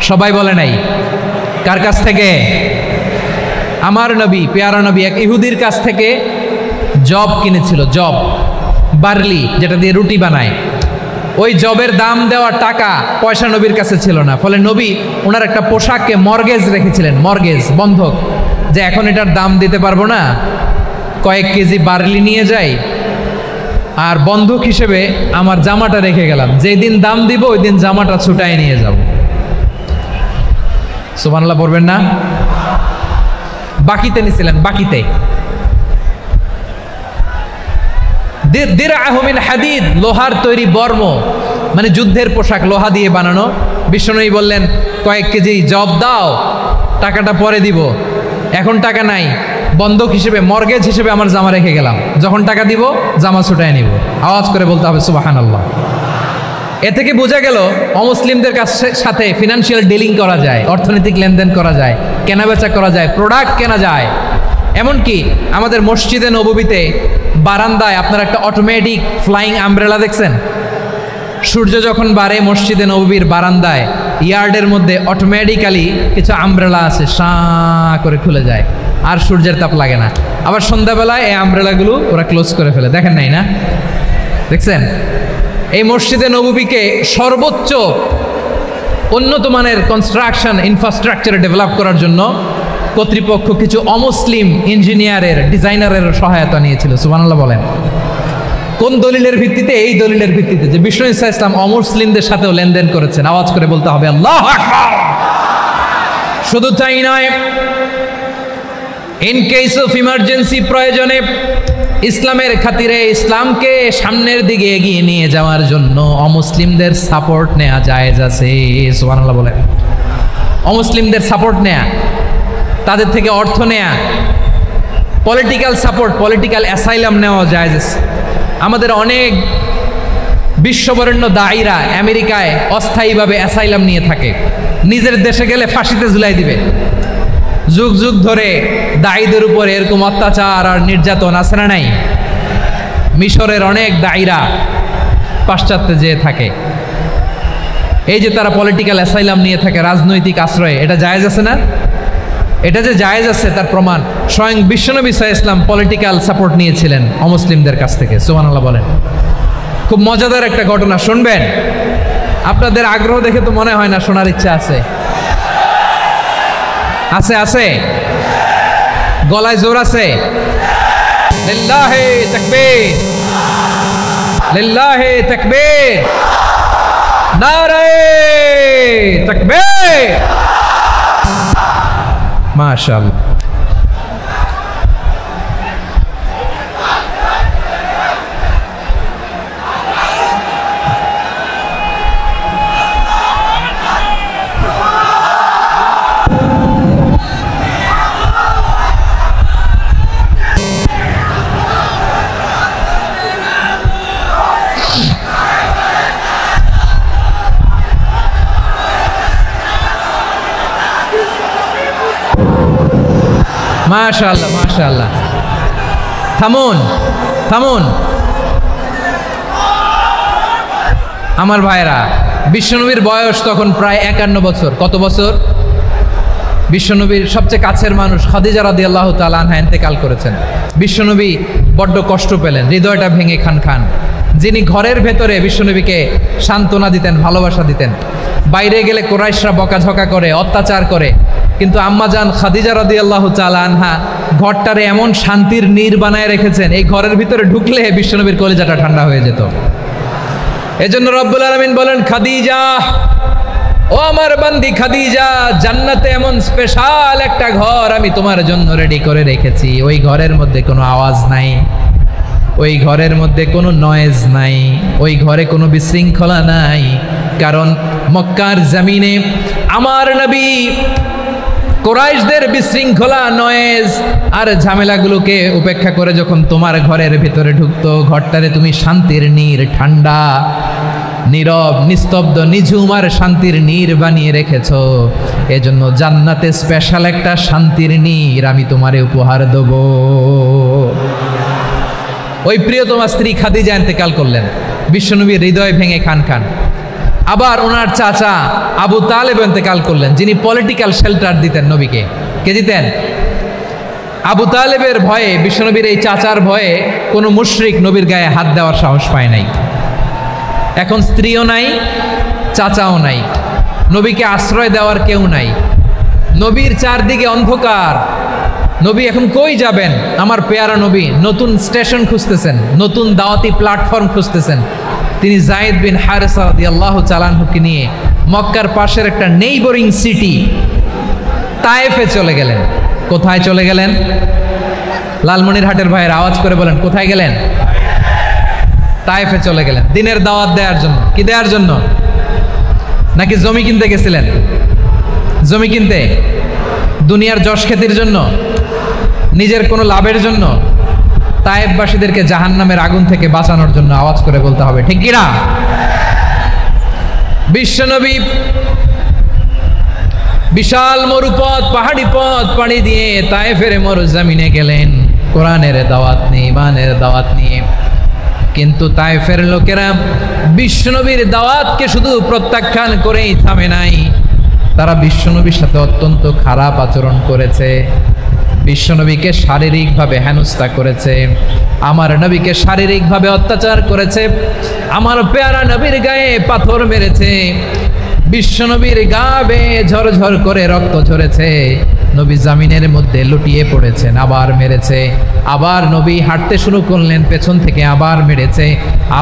A: সবাই বলে নাই কার কাছ থেকে? আমার নবী, পেয়ারা নবী এক ইহুদির কাছ থেকে জব কিনেছিল। জব, বার্লি, যেটা দিয়ে রুটি বানায়। ওই জবের দাম দেওয়া টাকা পয়সা নবীর কাছে ছিল না, ফলে নবী ওনার একটা পোশাককে মর্গেজ রেখেছিলেন, মর্গেজ, বন্ধক, যে এখন এটার দাম দিতে পারবো না, কয়েক কেজি বার্লি নিয়ে যাই আর বন্ধক হিসেবে আমার জামাটা রেখে গেলাম, যেদিন দাম দিব ওই দিন জামাটা ছুটায় নিয়ে যাব। সুবহানাল্লাহ পড়বেন না? বাকিতে নিছিলেন, বাকিতে। দিরআহু মিন হাদিদ, লোহার তৈরি বর্ম, মানে যুদ্ধের পোশাক, লোহা দিয়ে বানানো। বিশ্বনবী বললেন কয়েক কেজি জব দাও, টাকাটা পরে দিব, এখন টাকা নাই, বন্ধক হিসেবে, মর্গেজ হিসেবে আমার জামা রেখে গেলাম, যখন টাকা দিব জামা ছুটায় নিব। আওয়াজ করে বলতে হবে সুবহানাল্লাহ। এ থেকে বোঝা গেল অমুসলিমদের সাথে ফিনান্সিয়াল ডিলিং করা যায়, অর্থনৈতিক লেনদেন করা যায়, কেনাবেচা করা যায়, প্রোডাক্ট কেনা যায়। এমনকি আমাদের মসজিদে নববীতে বারান্দায় আপনার একটা অটোমেটিক ফ্লাইং আমব্রেলা দেখছেন? সূর্য যখন বাড়ে মসজিদে নববীর বারান্দায় ইয়ার্ডের মধ্যে অটোমেটিক্যালি কিছু আমব্রেলা আছে, সাঁ করে খুলে যায়, আর সূর্যের তাপ লাগে না। আবার সন্ধ্যাবেলায় এই আমব্রেলাগুলো ওরা ক্লোজ করে ফেলে, দেখেন নাই না? দেখছেন? এই মসজিদে নববীকে সর্বোচ্চ উন্নত মানের কনস্ট্রাকশন ইনফ্রাস্ট্রাকচারে ডেভেলপ করার জন্য কর্তৃপক্ষ কিছু অমুসলিম ইঞ্জিনিয়ারের, ডিজাইনারের সহায়তা নিয়েছিল। সুবহানাল্লাহ বলেন। কোন দলিলের ভিত্তিতে? এই দলিলের ভিত্তিতে যে বিষ্ণু ঈসা ইসলাম অমুসলিমদের সাথেও লেনদেন করেছেন। আওয়াজ করে বলতে হবে আল্লাহু আকবার। শুধু তাই নয়, ইন কেস অফ ইমার্জেন্সি, প্রয়োজনে ইসলামের খাতিরে, ইসলামকে সামনের দিকে এগিয়ে নিয়ে যাওয়ার জন্য অমুসলিমদের সাপোর্ট নেওয়া জায়েজ আছে। সুবহানাল্লাহ বলেন। অমুসলিমদের সাপোর্ট নেয়া, তাদের থেকে অর্থ নেয়া, পলিটিক্যাল সাপোর্ট, পলিটিক্যাল অ্যাসাইলাম নেওয়া জায়েজ আছে। আমাদের অনেক বিশ্ববরেণ্য দায়ীরা আমেরিকায় অস্থায়ীভাবে অ্যাসাইলাম নিয়ে থাকে, নিজের দেশে গেলে ফাঁসিতে ঝুলাই দিবে। যুগ যুগ ধরে দায়ীদের উপর এরকম অত্যাচার আর নির্যাতন আছে না নাই? মিশরের অনেক দায়ীরা পাশ্চাত্যে যেয়ে থাকে, এই যে তারা পলিটিক্যাল অ্যাসাইলাম নিয়ে থাকে, রাজনৈতিক আশ্রয়, এটা জায়েজ আছে না? এটা যে জায়েজ আছে তার প্রমাণ স্বয়ং বিশ্বনবী সাল্লাল্লাহু আলাইহি ওয়াসাল্লাম পলিটিক্যাল সাপোর্ট নিয়েছিলেন অমুসলিমদের কাছ থেকে। সুবহানাল্লাহ বলেন। খুব মজাদার একটা ঘটনা, শুনবেন? আপনাদের আগ্রহ দেখে তো মনে হয় না শোনার ইচ্ছা আছে। আছে আছে, গলায় জোর আছে। লিল্লাহি তাকবীর, লিল্লাহি তাকবীর, নারে তাকবীর। মাশাআল্লাহ। মাশাআল্লাহ মাশাআল্লাহ। থামুন থামুন আমার ভাইরা। বিশ্বনবীর বয়স তখন প্রায় 51 বছর। কত বছর? বিশ্বনবীর সবচেয়ে কাছের মানুষ খাদিজা রাদিয়াল্লাহু তাআলা আনহা ইন্তেকাল করেছেন। বিশ্বনবী বড্ড কষ্ট পেলেন, হৃদয়টা ভেঙে খান খান। যিনি ঘরের ভেতরে বিশ্বনবীকে সান্ত্বনা দিতেন, ভালোবাসা দিতেন, বাইরে গেলে কুরাইশরা বকাঝকা করে, অত্যাচার করে, কিন্তু আম্মাজান খাদিজা রাদিয়াল্লাহু তাআলা আনহা ঘরটারে এমন শান্তির নীড় বানায় রেখেছেন, এই ঘরের ভিতরে ঢুকলে বিশ্বনবীর কলিজাটা ঠান্ডা হয়ে যেত। এজন্য রব্বুল আলামিন বলেন, খাদিজা, ও আমার বান্দি খাদিজা, জান্নাতে এমন স্পেশাল একটা ঘর আমি তোমার জন্য রেডি করে রেখেছি। ওই ঘরের মধ্যে কোনো আওয়াজ নাই, ওই ঘরের মধ্যে কোনো নয়েজ নাই, ওই ঘরে কোনো বিশৃঙ্খলা নাই। কারণ মক্কার জমিনে আমার নবী কুরাইশদের বিশৃঙ্খলা, নয়েজ আর ঝামেলাগুলোকে উপেক্ষা করে যখন তোমার ঘরের ভিতরে ঢুকতো, ঘরটারে তুমি শান্তির নীড়, ঠান্ডা, নীরব, নিস্তব্ধ, নিঝুম আর শান্তির নীড় বানিয়ে রেখেছ। এজন্য জান্নাতে স্পেশাল একটা শান্তির নীড় আমি তোমারে উপহার দেব। ওই প্রিয়তমা স্ত্রী খাদিজা ইন্তেকাল করলেন, বিশ্বনবীর হৃদয় ভেঙে খান খান। আবার ওনার চাচা আবু তালেব ইন্তেকাল করলেন, যিনি পলিটিক্যাল শেল্টার দিতেন নবীকে। কে দিতেন? আবু তালেবের ভয়ে, বিশ্বনবীর এই চাচার ভয়ে কোনো মুশরিক নবীর গায়ে হাত দেওয়ার সাহস পায় নাই। এখন স্ত্রীও নাই, চাচাও নাই, নবীকে আশ্রয় দেওয়ার কেউ নাই। নবীর চারদিকে অন্ধকার, নবী এখন কই যাবেন? আমার পেয়ারা নবী নতুন স্টেশন খুঁজতেছেন, নতুন দাওয়াতি প্ল্যাটফর্ম খুঁজতেছেন। তিনি যায়েদ বিন হারেসা রাদিয়াল্লাহু তাআলা আনহুকে নিয়ে মক্কার পাশের একটা নেইবরিং সিটি তায়েফে চলে গেলেন। কোথায় চলে গেলেন? লালমনিরহাটের ভাইয়ের আওয়াজ করে বলেন, কোথায় গেলেন? তায়েফে চলে গেলেন দিনের দাওয়াত দেওয়ার জন্য। কি দেওয়ার জন্য? নাকি জমি কিনতে গেছিলেন? জমি কিনতে, দুনিয়ার যশ খ্যাতির জন্য, নিজের কোনো লাভের জন্য? তায়েফবাসীদেরকে জাহান্নামের আগুন থেকে বাঁচানোর জন্য। আওয়াজ করে বলতে হবে, ঠিক কিনা? বিশ্বনবী বিশাল মরুপথ, পাহাড়ি পথ পাড়ি দিয়ে তায়েফের মরুজমিনে গেলেন কোরআনের দাওয়াত নিয়ে, ইমানের দাওয়াত নিয়ে। কিন্তু তায়েফের লোকেরা বিশ্বনবীর দাওয়াতকে শুধু প্রত্যাখ্যান করেই থামে নাই, তারা বিশ্বনবীর সাথে অত্যন্ত খারাপ আচরণ করেছে। বিশ্বনবীকে শারীরিকভাবে হেনস্থা করেছে, আমার নবীকে শারীরিকভাবে অত্যাচার করেছে, আমার পেয়ারা নবীর গায়ে পাথর মেরেছে, বিশ্বনবীর গা বেয়ে ঝরঝর করে রক্ত ঝরেছে, নবী জামিনের মধ্যে লুটিয়ে পড়েছেন, আবার মেরেছে, আবার নবী হাঁটতে শুরু করলেন, পেছন থেকে আবার মেরেছে,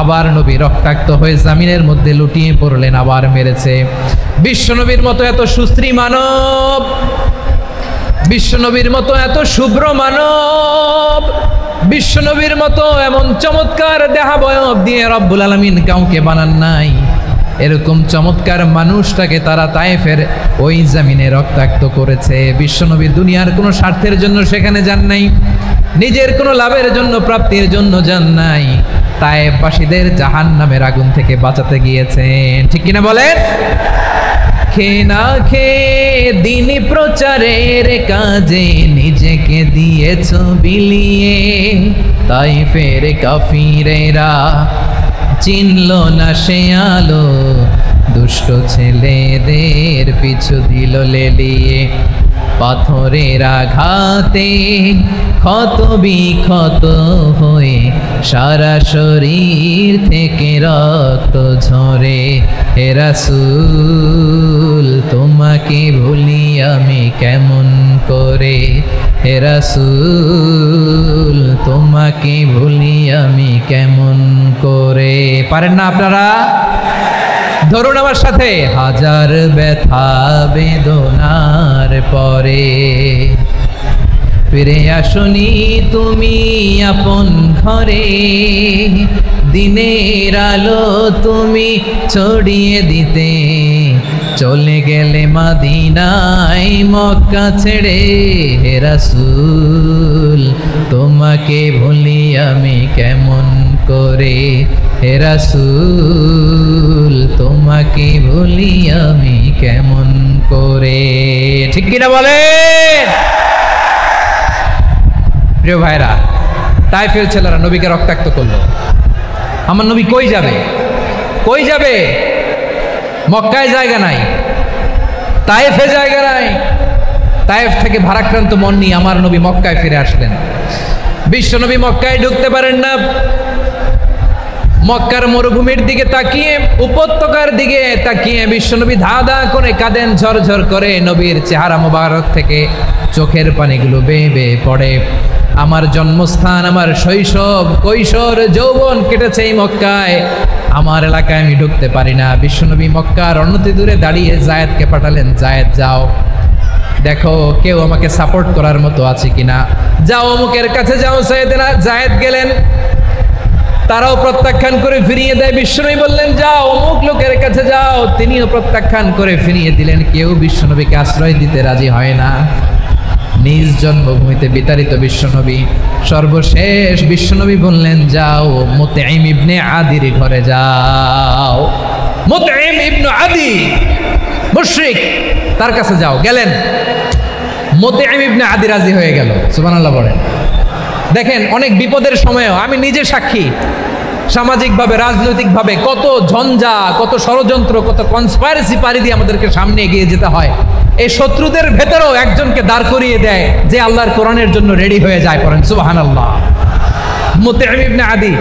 A: আবার নবী রক্তাক্ত হয়ে জামিনের মধ্যে লুটিয়ে পড়লেন, আবার মেরেছে। বিশ্বনবীর মতো এত সুশ্রী মানব, বিশ্বনবীর মতো এত শুভ্র মানব, বিশ্বনবীর মতো এমন চমৎকার দেহাবয়ব দিয়ে রব্বুল আলামিন কাউকে বানান নাই। এরকম চমৎকার মানুষটাকে তারা তায়েফের ওই জমিনে রক্তাক্ত করেছে। বিশ্বনবী দুনিয়ার কোনো স্বার্থের জন্য সেখানে যান নাই, নিজের কোনো লাভের জন্য, প্রাপ্তির জন্য যান নাই, তায়েফবাসীদের জাহান্নামের আগুন থেকে বাঁচাতে গিয়েছেন। ঠিক কিনা বলেন? খেয়ে না খেয়ে দিন প্রচারের কাজে নিজেকে দিয়েছ বিলিয়ে, তায়েফের কাফিরেরা চিনল না সে আলো, দুষ্ট ছেলেদের পিছু দিল লেলিয়ে, পাথরের আঘাতে ক্ষত বিক্ষত হয়ে সারা শরীর থেকে রক্ত ঝরে। হে রাসূল তোমাকে ভুলি আমি কেমন করে, হে রাসূল তোমাকে ভুলি আমি কেমন করে। পারেন না আপনারা? ধরুন আমার সাথে, হাজার ব্যথা বেদনার পরে ফিরে আসনি তুমি আপন ঘরে, দিনের আলো তুমি ছড়িয়ে দিতে চলে গেলে মদিনায় মক্কা ছেড়ে। হে রাসূল তোমাকে ভুলি আমি কেমন করে, হে রাসূল তোমাকে ভুলি আমি কেমন করে। ঠিক কিনা বলেন? প্রিয় ভাইরা, তায়েফের ছেলেরা নবীকে রক্তাক্ত করলো। আমার নবী কই যাবে? কই যাবে? মক্কায় জায়গা নাই, তায়েফে জায়গা নাই। তায়েফ থেকে ভারাক্রান্ত মন নিয়ে আমার নবী মক্কায় ফিরে আসলেন। বিশ্বনবী মক্কায় ঢুকতে পারেন না। মক্কার মরুভূমির দিকে তাকিয়ে, উপত্যকার দিকে তাকিয়ে বিশ্বনবী ধা ধা করে কাঁদেন, ঝরঝর করে নবীর চেহারা মোবারক থেকে চোখের পানিগুলো বেয়ে বেয়ে পড়ে। আমার জন্মস্থান, আমার শৈশব, কৈশোর, যৌবন কেটেছে এই মক্কায়, আমার এলাকায় আমি ঢুকতে পারি না। বিশ্বনবী মক্কার অনতি দূরে দাঁড়িয়ে জায়েদকে পাঠালেন, জায়েদ যাও দেখো কেউ আমাকে সাপোর্ট করার মতো আছে কিনা, যাও অমুকের কাছে যাও। জায়েদ গেলেন, তারাও প্রত্যাখ্যান করে ফিরিয়ে দেয়। বিশ্বনবী বললেন যাও অমুক লোকের কাছে যাও, তিনিও প্রত্যাখ্যান করে ফিরিয়ে দিলেন। কেউ বিশ্বনবীকে আশ্রয় দিতে রাজি হয় না। নিজ জন্মভূমিতে বিতাড়িত বিশ্বনবী, সর্বশেষ বিশ্বনবী বললেন যাও মুতঈম ইবনে আদির ঘরে যাও। মুতঈম ইবনে আদি মুশরিক, তার কাছে যাও। গেলেন, মুতঈম ইবনে আদি রাজি হয়ে গেল। সুবহানাল্লাহ বলেন। দেখেন, অনেক বিপদের সময়ও আমি নিজে সাক্ষী, সামাজিকভাবে, রাজনৈতিকভাবে কত ঝঞ্ঝা, কত ষড়যন্ত্র, কত কনস্পাইরেসি পাড়ি দিয়ে আমাদেরকে সামনে এগিয়ে যেতে হয়। এই শত্রুদের ভেতরেও একজনকে দাঁড় করিয়ে দেয় যে আল্লাহর কোরআনের জন্য রেডি হয়ে যায়। পড়েন সুবহানাল্লাহ। মুতঈম ইবনে আদি,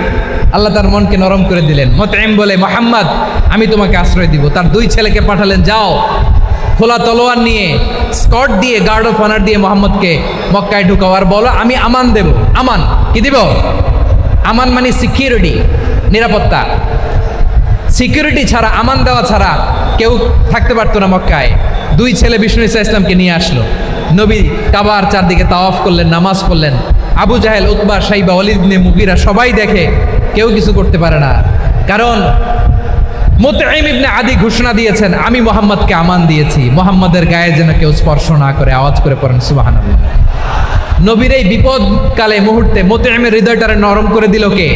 A: আল্লাহ তার মনকে নরম করে দিলেন। মুতঈম বলে, মুহাম্মদ আমি তোমাকে আশ্রয় দিব। তার দুই ছেলেকে পাঠালেন, যাও খোলা তলোয়ার নিয়ে, স্কট দিয়ে, গার্ড অফ অনার দিয়ে মোহাম্মদকে মক্কায় ঢুকাও, আর বলো আমি আমান দেব। আমান কি দিব? আমান মানে সিকিউরিটি, নিরাপত্তা। সিকিউরিটি ছাড়া, আমান দেওয়া ছাড়া কেউ থাকতে পারতো না মক্কায়। দুই ছেলে বিষ্ণু ইসা ইসলামকে নিয়ে আসলো। নবী কাবার চারদিকে তাওয়াফ করলেন, নামাজ পড়লেন। আবু জাহেল, উতবা, সাইবা, ওয়ালিদ ইবনে মুগীরা সবাই দেখে, কেউ কিছু করতে পারে না। কারণ মুতঈম ইবনে আদি ঘোষণা দিয়েছেন, আমি মুহাম্মদকে আমান দিয়েছি, মুহাম্মদের গায়ে যেন কেউ স্পর্শ না করে। আওয়াজ করে পড়েন সুবহানাল্লাহ। নবীর এই বিপদকালে মুহূর্তে মুতঈমের হৃদয়টারে নরম করে দিল কে?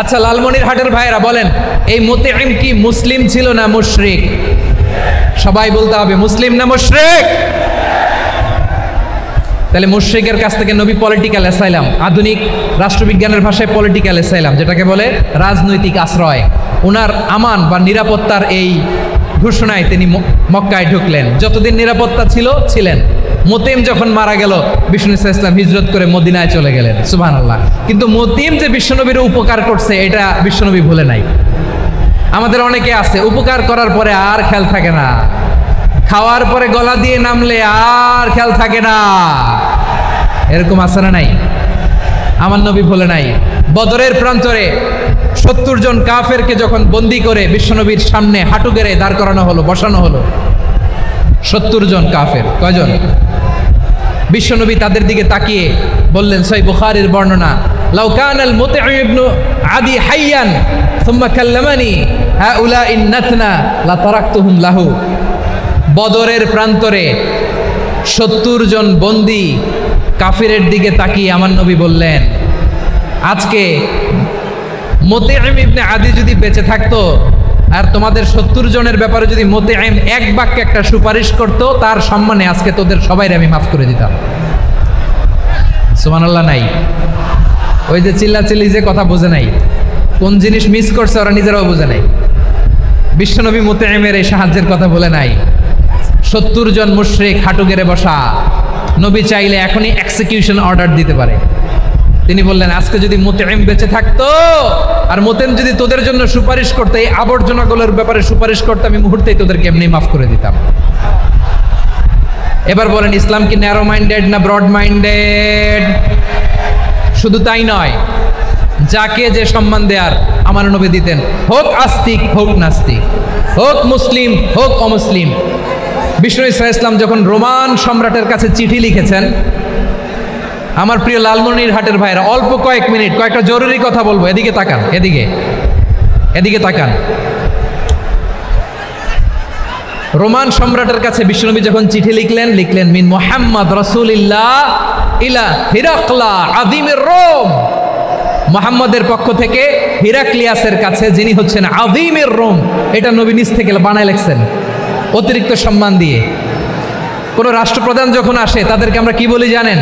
A: আচ্ছা, লালমনিরহাটের ভাইয়েরা বলেন, এই মুতঈম কি মুসলিম ছিল না মুশরিক? সবাই বলতে হবে, মুসলিম না মুশরিক? তাহলে মুশরিকের কাছ থেকে নবী পলিটিক্যাল অ্যাসাইলাম, আধুনিক রাষ্ট্রবিজ্ঞানের ভাষায় পলিটিক্যাল অ্যাসাইলাম, যেটাকে বলে রাজনৈতিক আশ্রয়, ওনার আমান বা নিরাপত্তার এই ঘোষণায় তিনি মক্কায় ঢুকলেন। যতদিন নিরাপত্তা ছিলেন। মুতঈম যখন মারা গেল, বিষ্ণু ইসা ইসলাম হিজরত করে মদিনায় চলে গেলেন। সুবহানাল্লাহ। কিন্তু মুতঈম যে বিশ্বনবীর উপকার করছে, এটা বিশ্বনবী ভুলে নাই। আমাদের অনেকে আছে, উপকার করার পরে আর খেয়াল থাকে না, খাওয়ার পরে গলা দিয়ে নামলে আর খেয়াল থাকে না। এরকম আছে না নাই? আমার নবী ভুলে নাই। বদরের প্রান্তরে 70 জন কাফেরকে যখন বন্দী করে বিশ্বনবীর সামনে হাঁটু গেড়ে দাঁড় করানো হলো, বসানো হলো, 70 জন কাফের। কয়জন? বিশ্বনবী তাদের দিকে তাকিয়ে বললেন, সহিহ বুখারীর বর্ণনা, লাউ কানাল মুতঈম ইবনে আদি হাইয়ান সুম্মা কাল্লামানি হাউলাইন নাতনা লা তারাকতুহুম লাহু। বদরের প্রান্তরে 70 জন বন্দী কাফিরের দিকে তাকিয়ে আমার নবী বললেন, আজকে মুতঈম ইবনে আদি যদি বেঁচে থাকতো আর তোমাদের 70 জনের ব্যাপারে যদি মুতঈম এক বাক্যে একটা সুপারিশ করত, তার সম্মানে আজকে তোদের সবাইরে আমি মাফ করে দিতাম। সুবহানাল্লাহ। নাই ওই যে চিল্লাচিল্লি যে কথা বোঝে নাই, কোন জিনিস মিস করছে ওরা নিজেরাও বোঝে নাই। বিশ্বনবী মুতঈমের এই সাহায্যের কথা বলে নাই। 70 জন মুশরিক হাঁটু গেড়ে বসা, নবী চাইলে এখনই এক্সিকিউশন অর্ডার দিতে পারে। তিনি বললেন, আজকে যদি মুতঈম বেঁচে থাকতো আর মুতঈম যদি তোদের জন্য সুপারিশ করতে, এই আবর্জনাগুলোর ব্যাপারে সুপারিশ করতে, আমি মুহূর্তেই তোদেরকে এমনি মাফ করে দিতাম। এবার বলেন, ইসলাম কি ন্যারো মাইন্ডেড না ব্রড মাইন্ডেড? শুধু তাই নয়, যাকে যে সম্মান দেয়ার আমার নবী দিতেন, হোক আস্তিক হোক নাস্তিক, হোক মুসলিম হোক অমুসলিম। বিষ্ণু ইসা ইসলাম যখন রোমান সম্রাটের কাছে চিঠি লিখেছেন, আমার প্রিয় লালমনিরহাটের ভাইরা, অল্প কয়েক মিনিট কয়েকটা জরুরি কথা বলবো, এদিকে তাকান, এদিকে তাকান। রোমান সম্রাটের কাছে বিশ্বনবী যখন চিঠি লিখলেন মিন মুহাম্মদ রাসূলিল্লাহ ইলা হিরাকলা আযীমির রোম। মুহাম্মদের পক্ষ থেকে হিরাক্লিয়াসের কাছে, যিনি হচ্ছেন আযীমির রোম। এটা নবী নিজ থেকে বানায় লিখছেন, অতিরিক্ত সম্মান দিয়ে। কোনো রাষ্ট্রপ্রধান যখন আসে, তাদেরকে আমরা কি বলি জানেন?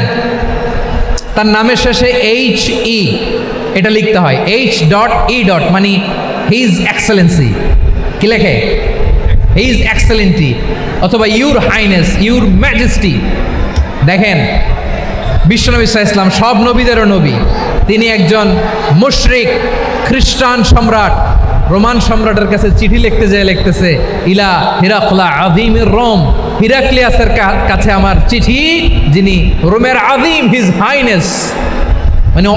A: তার নামের শেষে HE এটা লিখতে হয়, H.E. মানে হিজ এক্সেলেন্সি। কি লেখে? হিজ এক্সেলেন্টি, অথবা ইউর হাইনেস, ইউর ম্যাজেস্টি। দেখেন, বিশ্বনবী সাল্লাল্লাহু আলাইহি ওয়াসাল্লাম সব নবীদেরও নবী। তিনি একজন মুশরিক খ্রিস্টান সম্রাট, রোমান সম্রাটের কাছে চিঠি লিখতে যেয়ে লিখতেছে, ইলা হিরাকলা আযীমির রোম। হিরাক্লিয়াসের কাছে আমার চিঠি, যিনি রোমের আযীম, হিজ হাইনেস, মানে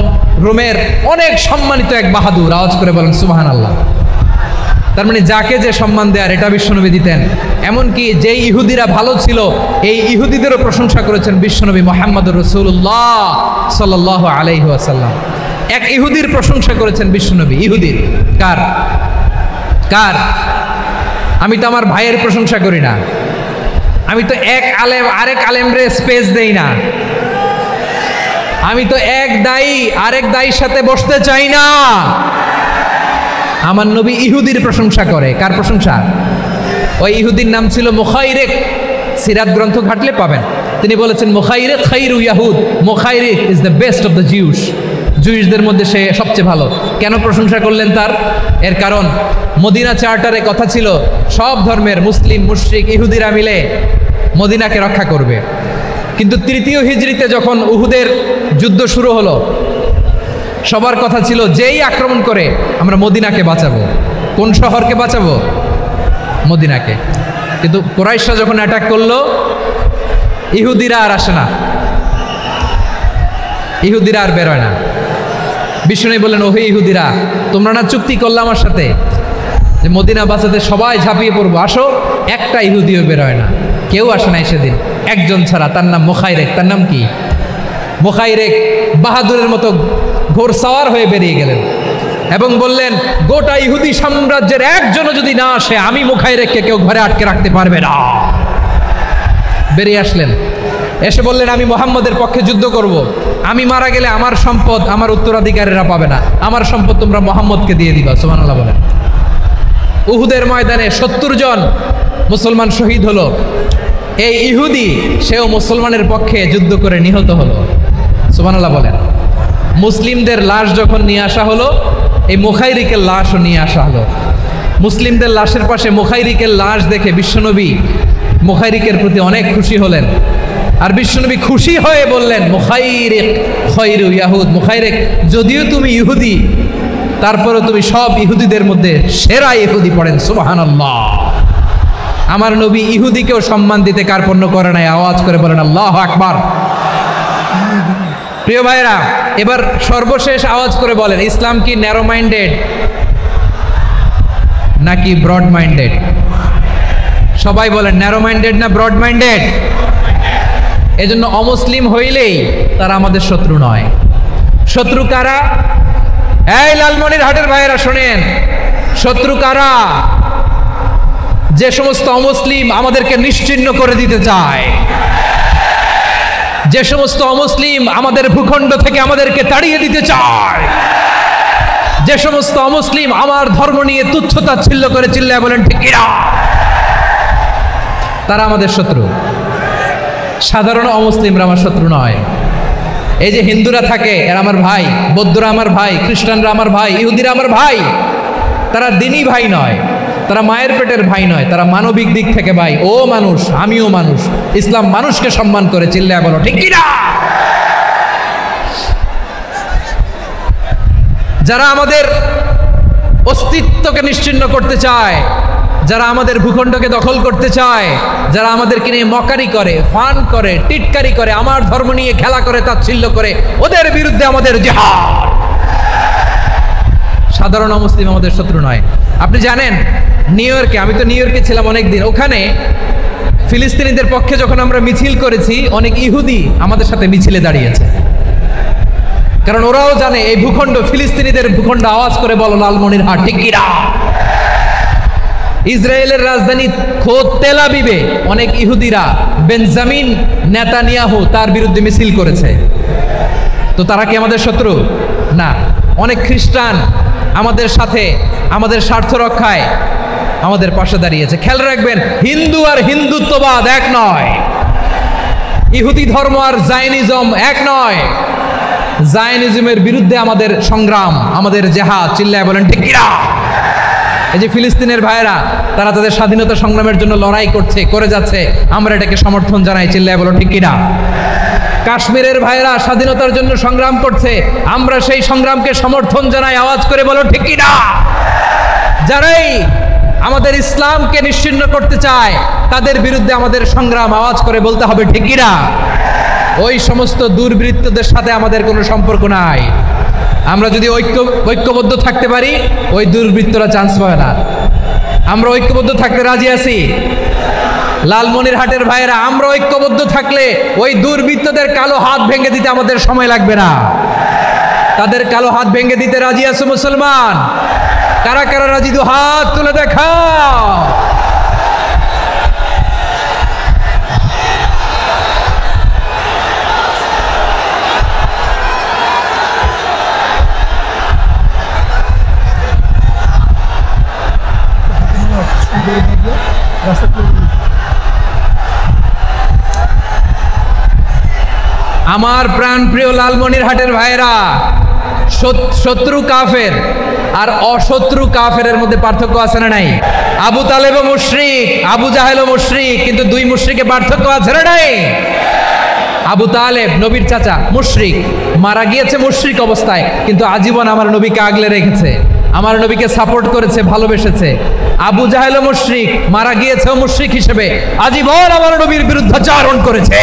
A: রোমের অনেক সম্মানিত এক বাহাদুর। আওয়াজ করে বলেন সুবহানাল্লাহ। তার মানে যাকে যে সম্মান দেয়ার, এটা বিশ্বনবী দিতেন। এমনকি যেই ইহুদিরা ভালো ছিল, এই ইহুদিদেরও প্রশংসা করেছেন বিশ্বনবী মুহাম্মদুর রাসূলুল্লাহ সাল্লাল্লাহু আলাইহি ওয়াসাল্লাম। এক ইহুদির প্রশংসা করেছেন বিশ্বনবী। ইহুদির কার? আমি তো আমার ভাইয়ের প্রশংসা করি না, আমি তো এক আলেম আরেক আলেমরে স্পেস দেই না, আমি তো এক দায়ী আরেক দায়ীর সাথে বসতে চাই না। আমার নবী ইহুদির প্রশংসা করে। কার প্রশংসা? ওই ইহুদির নাম ছিল মুখাইরিক। সিরাত গ্রন্থ ঘাটলে পাবেন। তিনি বলেছেন, মুখাইরিক খাইরু ইয়াহুদ, Mukhairiq is the best of the Jews. জুইশদের মধ্যে সে সবচেয়ে ভালো। কেন প্রশংসা করলেন তার? এর কারণ মদিনা চার্টারে কথা ছিল, সব ধর্মের মুসলিম, মুশরিক, ইহুদিরা মিলে মদিনাকে রক্ষা করবে। কিন্তু 3য় হিজরিতে যখন উহুদের যুদ্ধ শুরু হলো, সবার কথা ছিল, যেই আক্রমণ করে আমরা মদিনাকে বাঁচাবো। কোন শহরকে বাঁচাবো? মদিনাকে। কিন্তু কুরাইশরা যখন অ্যাটাক করলো, ইহুদিরা আর আসে না, ইহুদিরা আর বেরোয় না। বিষ্ণু বললেন, ওহে ইহুদিরা, তোমরা না চুক্তি করলে আমার সাথে যে মদিনা বাঁচাতে সবাই ঝাঁপিয়ে পড়বো, আসো। একটা ইহুদিও বেরোয় না, কেউ আসে নাই সেদিন, একজন ছাড়া, তার নাম মুখাইরেক। তার নাম কি? মুখাইরেক বাহাদুরের মতো ঘোড়সাওয়ার হয়ে বেরিয়ে গেলেন এবং বললেন, গোটা ইহুদি সাম্রাজ্যের একজনও যদি না আসে, আমি মুখাইরেককে কেউ ঘরে আটকে রাখতে পারবে না। বেরিয়ে আসলেন, এসে বললেন, আমি মুহাম্মদের পক্ষে যুদ্ধ করব। আমি মারা গেলে আমার সম্পদ আমার উত্তরাধিকারীরা পাবে না, আমার সম্পদ তোমরা মুহাম্মদকে দিয়ে দিবা। সুবহানাল্লাহ বলেন। উহুদের ময়দানে 70 জন মুসলমান শহীদ হলো। এই ইহুদি সেও মুসলমানের পক্ষে যুদ্ধ করে নিহত হলো। সুবহানাল্লাহ বলেন। মুসলিমদের লাশ যখন নিয়ে আসা হলো, এই মুখাইরিকের লাশও নিয়ে আসা হলো। মুসলিমদের লাশের পাশে মুখাইরিকের লাশ দেখে বিশ্বনবী মুখাইরিকের প্রতি অনেক খুশি হলেন। আর বিশ্বনবী খুশি হয়ে বললেন, মুখাইরিক খয়রু ইয়াহুদ। মুখাইরিক, যদিও তুমি ইহুদি, তারপরে তুমি সব ইহুদিদের মধ্যে সেরা ইহুদি। পড়েন সুবহানাল্লাহ। আমার নবী ইহুদিকেও সম্মান দিতে কার্পণ্য করে নাই। আওয়াজ করে বলেন আল্লাহু আকবার। প্রিয় ভাইরা, এবার সর্বশেষ আওয়াজ করে বলেন, ইসলাম কি ন্যারো মাইন্ডেড নাকি ব্রড মাইন্ডেড? সবাই বলেন, ন্যারো মাইন্ডেড না ব্রড মাইন্ডেড? এজন্য অমুসলিম হইলেই তারা আমাদের শত্রু নয়। শত্রু কারা? এই লালমনিরহাটের ভাইয়েরা শোনেন, শত্রু কারা? যে সমস্ত অমুসলিম আমাদেরকে নিশ্চিহ্ন করে দিতে চায়, যে সমস্ত অমুসলিম আমাদের ভূখণ্ড থেকে আমাদেরকে তাড়িয়ে দিতে চায়, যে সমস্ত অমুসলিম আমার ধর্ম নিয়ে তুচ্ছতাচ্ছিল্য করে চিল্লায় বলেন ঠিক কিনা, তারা আমাদের শত্রু। সাধারণ অমুসলিমরা আমার শত্রু নয়। এই যে হিন্দুরা থাকে, এরা আমার ভাই, বৌদ্ধরা আমার ভাই, খ্রিস্টানরা আমার ভাই, ইহুদিরা আমার ভাই। তারা দিনই ভাই নয়, তারা মায়ের পেটের ভাই নয়, তারা মানবিক দিক থেকে ভাই। ও মানুষ, আমিও মানুষ। ইসলাম মানুষকে সম্মান করে, চিল্লায় বলো ঠিক কিনা। যারা আমাদের অস্তিত্বকে নিশ্চিহ্ন করতে চায়, যারা আমাদের ভূখণ্ডকে দখল করতে চায়, যারা আমাদেরকে নিয়ে মকারি করে, ফান করে, টিটকারি করে, আমার ধর্ম নিয়ে খেলা করে, তাচ্ছিল্য করে, ওদের বিরুদ্ধে আমাদের জিহাদ। সাধারণ মুসলিম আমাদের শত্রু নয়। আপনি জানেন নিউ ইয়র্কে, আমি তো নিউ ইয়র্কে ছিলাম অনেকদিন, ওখানে ফিলিস্তিনিদের পক্ষে যখন আমরা মিছিল করেছি, অনেক ইহুদি আমাদের সাথে মিছিলে দাঁড়িয়েছে। কারণ ওরাও জানে এই ভূখণ্ড ফিলিস্তিনিদের ভূখণ্ড। আওয়াজ করে বলো লালমনিরহাট ঠিক কিনা। ইসরায়েলের রাজধানী খোদ তেল আবিবে অনেক ইহুদিরা বেঞ্জামিন নেতানিয়াহু তার বিরুদ্ধে মিছিল করেছে। তো তারা কি আমাদের শত্রু? না। অনেক খ্রিস্টান আমাদের সাথে আমাদের স্বার্থ রক্ষায় আমাদের পাশে দাঁড়িয়েছে। খেয়াল রাখবেন, হিন্দু আর হিন্দুত্ববাদ এক নয়, ইহুদি ধর্ম আর জায়নিজম এক নয়। জায়নিজমের বিরুদ্ধে আমাদের সংগ্রাম, আমাদের জেহাদ। চিল্লায় বলেন ঠিক কিনা। এই যে ফিলিস্তিনের ভাইয়েরা, তারা তাদের স্বাধীনতা সংগ্রামের জন্য লড়াই করছে, করে যাচ্ছে, আমরা এটাকে সমর্থন জানাই। চিল্লায় বলো ঠিক কিনা। কাশ্মীরের ভাইয়েরা স্বাধীনতার জন্য সংগ্রাম করছে, আমরা সেই সংগ্রামকে সমর্থন জানাই। আওয়াজ করে বলো ঠিক কিনা। যারাই আমাদের ইসলামকে নিশ্চিহ্ন করতে চায়, তাদের বিরুদ্ধে আমাদের সংগ্রাম। আওয়াজ করে বলতে হবে ঠিক কিনা। ওই সমস্ত দুর্বৃত্তদের সাথে আমাদের কোনো সম্পর্ক নাই। আমরা যদি ঐক্যবদ্ধ থাকতে পারি, ওই দুর্বৃত্তরা চান্স পাবে না। আমরা ঐক্যবদ্ধ থাকতে রাজি আছি। লালমনিরহাটের ভাইয়েরা, আমরা ঐক্যবদ্ধ থাকলে ওই দুর্বৃত্তদের কালো হাত ভেঙে দিতে আমাদের সময় লাগবে না। তাদের কালো হাত ভেঙে দিতে রাজি আছো মুসলমান? কারা কারা রাজি? দু হাত তুলে দেখাও। আমার প্রাণ প্রিয় লালমনিরহাটের ভাইয়েরা, শত্রু কাফের আর অশত্রু কাফেরের মধ্যে পার্থক্য আছে না নাই? আবু তালেবও মুশরিক, আবু জাহেলও মুশরিক, কিন্তু দুই মুশরিকে পার্থক্য আছে না নাই? আবু তালেব নবীর চাচা, মুশরিক, মারা গিয়েছে মুশরিক অবস্থায়, কিন্তু আজীবন আমার নবীকে আগলে রেখেছে, আমার নবীকে সাপোর্ট করেছে, ভালোবেসেছে। আবু জাহেলও মুশরিক, মারা গিয়েছেও মুশরিক হিসেবে, আজীবন আমার নবীর বিরুদ্ধাচারণ করেছে।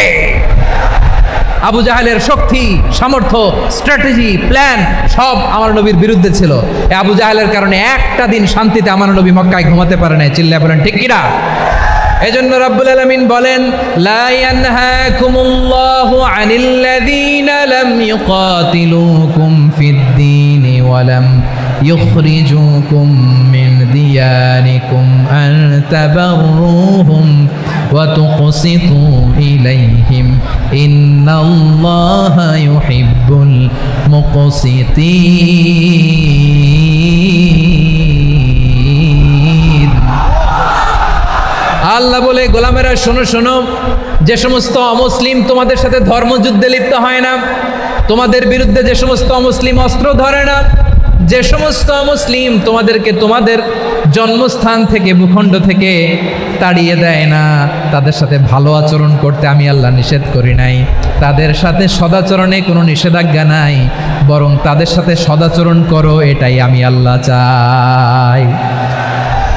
A: আবু জাহেলের শক্তি, সামর্থ্য, স্ট্র্যাটেজি, প্ল্যান সব আমার নবীর বিরুদ্ধে ছিল। এই আবু জাহেলের কারণে একটা দিন শান্তিতে আমার নবী মক্কায় ঘুমাতে পারে নাই। চিল্লায় বলেন ঠিক কিনা? এজন্য রাব্বুল আলামিন বলেন, লা ইয়ানহাকুমুল্লাহু আনিল্লাযীনা লাম ইউকাতিলুকুম ফিদ-দীনি ওয়া লাম ইখরিজুকুম মিন দিয়ারিকুম আন তাবাররুহুম ওয়া তুকসিতু ইলাইহিম ইন্নাল্লাহা ইউহিব্বুল মুকসিতিন। আল্লাহ বলে, গোলামেরা শোনো শোনো, যে সমস্ত অমুসলিম তোমাদের সাথে ধর্মযুদ্ধে লিপ্ত হয় না, তোমাদের বিরুদ্ধে যে সমস্ত অমুসলিম অস্ত্র ধরে না, যে সমস্ত মুসলিম তোমাদেরকে তোমাদের জন্মস্থান থেকে, ভূখণ্ড থেকে তাড়িয়ে দেয় না, তাদের সাথে ভালো আচরণ করতে আমি আল্লাহ নিষেধ করি নাই। তাদের সাথে সদাচরণে কোনো নিষেধাজ্ঞা নাই, বরং তাদের সাথে সদাচরণ করো, এটাই আমি আল্লাহ চাই।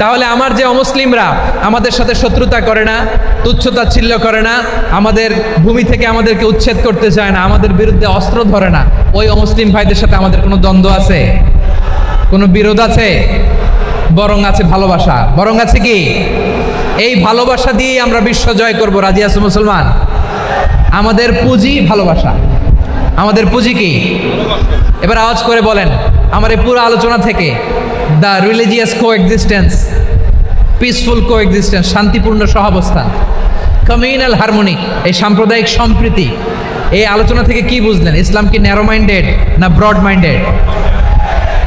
A: তাহলে আমার যে অমুসলিমরা আমাদের সাথে শত্রুতা করে না, তুচ্ছতাচ্ছিল্য করে না, আমাদের ভূমি থেকে আমাদেরকে উচ্ছেদ করতে চায় না, আমাদের বিরুদ্ধে অস্ত্র ধরে না, ওই অমুসলিম ভাইদের সাথে আমাদের কোনো দ্বন্দ্ব আছে? কোনো বিরোধ আছে? বরং আছে ভালোবাসা। বরং আছে কি? এই ভালোবাসা দিয়েই আমরা বিশ্ব জয় করবো। রাজি আছো মুসলমান? আমাদের পুঁজি ভালোবাসা। আমাদের পুঁজি কি? এবার আওয়াজ করে বলেন আমার এই পুরো আলোচনা থেকে, the religious coexistence, peaceful coexistence, শান্তিপূর্ণ সহাবস্থান, কমিউনাল হারমোনি, এই সাম্প্রদায়িক সম্প্রীতি, এই আলোচনা থেকে কি বুঝলেন? ইসলাম কি ন্যারো মাইন্ডেড না ব্রড মাইন্ডেড?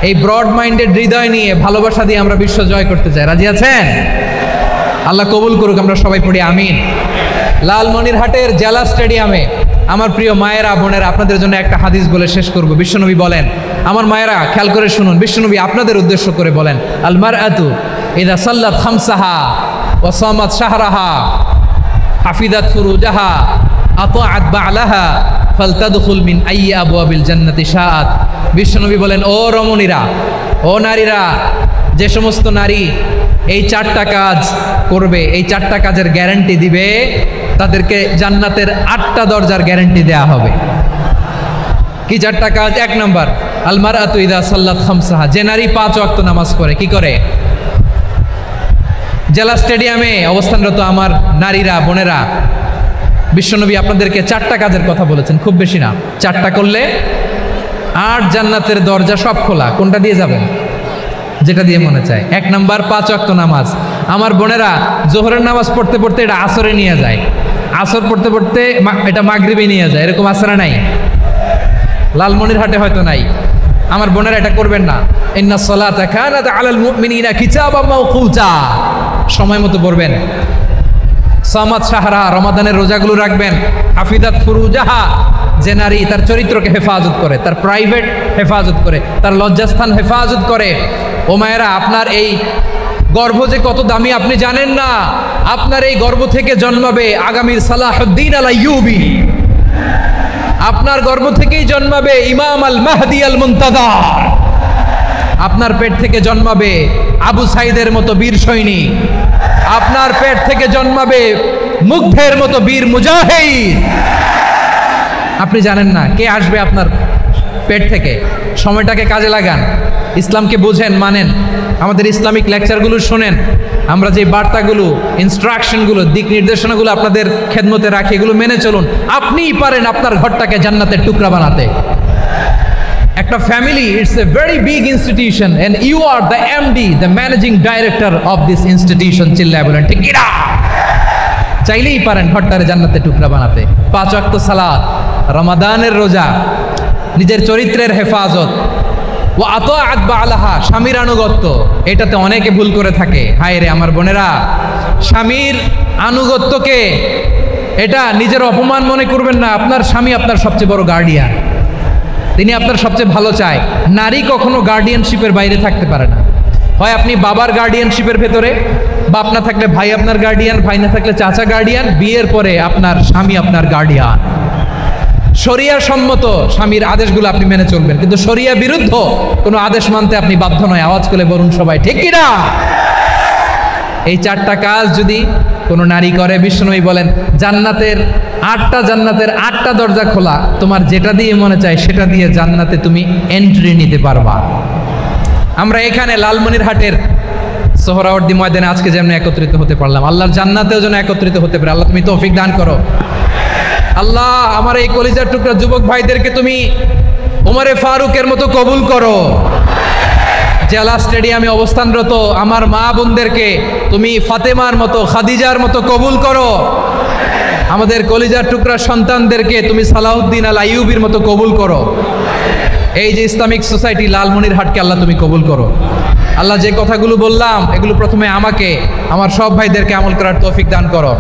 A: এই ব্রড মাইন্ডেড হৃদয় নিয়ে, ভালোবাসা দিয়ে আমরা বিশ্ব জয় করতে চাই। রাজি আছেন? আল্লাহ কবুল করুক। আমরা সবাই পড়ি আমিন। লালমনিরহাটের জেলা স্টেডিয়ামে আমার প্রিয় মায়েরা, বোনেরা, আপনাদের জন্য একটা হাদিস বলে শেষ করব। বিশ্বনবী বলেন, আমার মায়েরা খেয়াল করে শুনুন, বিশ্বনবী আপনাদের উদ্দেশ্য করে বলেন, আল মারআতু ইযা সাল্লাত খামসাহা ওয়া সামাত শাহরাহা হাফিজাত ফুরুজাহা আতাআত বা'লাহা ফালতাদখুল মিন আইয়ি আবওয়াবিল জান্নাতি শাআত। বিশ্বনবী বলেন, ও রমণীরা, ও নারীরা, যে সমস্ত নারী এই 4টা কাজ করবে, এই 4টা কাজের গ্যারান্টি দিবে, তাদেরকে জান্নাতের 8টা দরজার গ্যারান্টি দেয়া হবে। কি 4টা কাজ? 1 নম্বর, আল মারআতু ইযা সাল্লাত খামসাহা, যে নারী 5 ওয়াক্ত নামাজ পড়ে। কি করে? জেলা স্টেডিয়ামে অবস্থানরত আমার নারীরা, বোনেরা, বিশ্বনবী আপনাদেরকে 4টা কাজের কথা বলেছেন, খুব বেশি না। 4টা করলে 8 জান্নাতের দরজা সব খোলা। কোনটা দিয়ে যাবেন? যেটা দিয়ে মনে চায়। 1 নাম্বার 5 ওয়াক্ত নামাজ। আমার বোনেরা জোহরের নামাজ পড়তে পড়তে এটা আসরে নিয়ে যায়, আসর পড়তে পড়তে এটা মাগরিবে নিয়ে যায়। এরকম আসরা নাই? লালমনিরহাটে হয়তো নাই। আমার বোনেরা এটা করবেন না। ইন্নাস সালাতা কানাত আলাল মুমিনিনা কিতাবাম মাওকুতা, সময় মতো পড়বেন। সামাত শাহরা, রমাদানের রোজাগুলো রাখবেন। হাফিজাত ফুরুজাহা, যে নারী তার চরিত্রকে হেফাজত করে, তার প্রাইভেট হেফাজত করে, তার লজ্জাস্থান হেফাজত করে। ও মায়েরা, আপনার এই গর্ভ যে কত দামি আপনি জানেন না। আপনার এই গর্ভ থেকে জন্মাবে আগামীর সালাহুদ্দিন আল আইয়ুবী। আপনার গর্ভ থেকেই জন্মাবে ইমাম আল মাহদি আল মুনতাজার। আপনার পেট থেকে জন্মাবে আবু সাইদের মতো বীর সৈনিক। আপনার পেট থেকে জন্মাবে মুগ্ধের মতো বীর মুজাহিদ। আপনি জানেন না কে আসবে আপনার পেট থেকে। সময়টাকে কাজে লাগান, ইসলামকে বুঝেন, মানেন, আমাদের ইসলামিক লেকচারগুলো শোনেন। আমরা যে বার্তাগুলো, ইনস্ট্রাকশনগুলো, দিক নির্দেশনাগুলো আপনাদের খেদমতে রাখি, এগুলো মেনে চলুন। আপনিই পারেন আপনার ঘরটাকে জান্নাতের টুকরা বানাতে। একটা family, it's a very big institution and you are the MD, the managing director of this institution. চিল্লায় বলেন ঠিক কিনা? চাইলেই পারেন ঘরটারে জান্নাতের টুকরা বানাতে। 5 ওয়াক্ত সালাত, রমাদানের রোজা, নিজের চরিত্রের হেফাজত, ও আতাআত বা'লাহা, স্বামীর আনুগত্য। এটাতে অনেকে ভুল করে থাকে। হায় রে আমার বোনেরা, স্বামীর আনুগত্যকে এটা নিজের অপমান মনে করবেন না। আপনার স্বামী আপনার সবচেয়ে বড় গার্ডিয়ান, তিনি আপনার সবচেয়ে ভালো চায়। নারী কখনো গার্ডিয়ানশিপের বাইরে থাকতে পারে না। হয় আপনি বাবার গার্ডিয়ানশিপের ভেতরে, বাপ না থাকলে ভাই আপনার গার্ডিয়ান, ভাই না থাকলে চাচা গার্ডিয়ান, বিয়ের পরে আপনার স্বামী আপনার গার্ডিয়ান। শরিয়া সম্মত স্বামীর আদেশগুলো আপনি মেনে চলবেন, কিন্তু শরিয়া বিরুদ্ধ কোনো আদেশ মানতে আপনি বাধ্য নয়। আওয়াজ করে বলুন সবাই ঠিক কিনা? এই 4টা কাজ যদি কোনো নারী করে, বিশ্বনবী বলেন জান্নাতের 8টা জান্নাতের 8টা দরজা খোলা, তোমার যেটা দিয়ে মনে চায় সেটা দিয়ে জান্নাতে তুমি এন্ট্রি নিতে পারবা। আমরা এখানে লালমনিরহাটের সোহরাওয়ার্দী ময়দানে আজকে যেমন একত্রিত হতে পারলাম, আল্লাহর জান্নাতেও যেন একত্রিত হতে পারে। আল্লাহ তুমি তৌফিক দান করো। আল্লাহ আমার এই কলিজার টুকরা যুবক ভাইদেরকে তুমি উমরে ফারুকের মতো কবুল করো। জেলা স্টেডিয়ামে অবস্থানরত আমার মা বোনদেরকে তুমি ফাতেমার মতো, খাদিজার মতো কবুল করো। আমাদের কলিজার টুকরা সন্তানদেরকে তুমি সালাউদ্দিন আল আইয়ুবির মতো কবুল করো। এই যে ইসলামিক সোসাইটি লালমনিরহাটকে আল্লাহ তুমি কবুল করো। আল্লাহ যে কথাগুলো বললাম এগুলো প্রথমে আমাকে, আমার সব ভাইদেরকে আমল করার তৌফিক দান করো।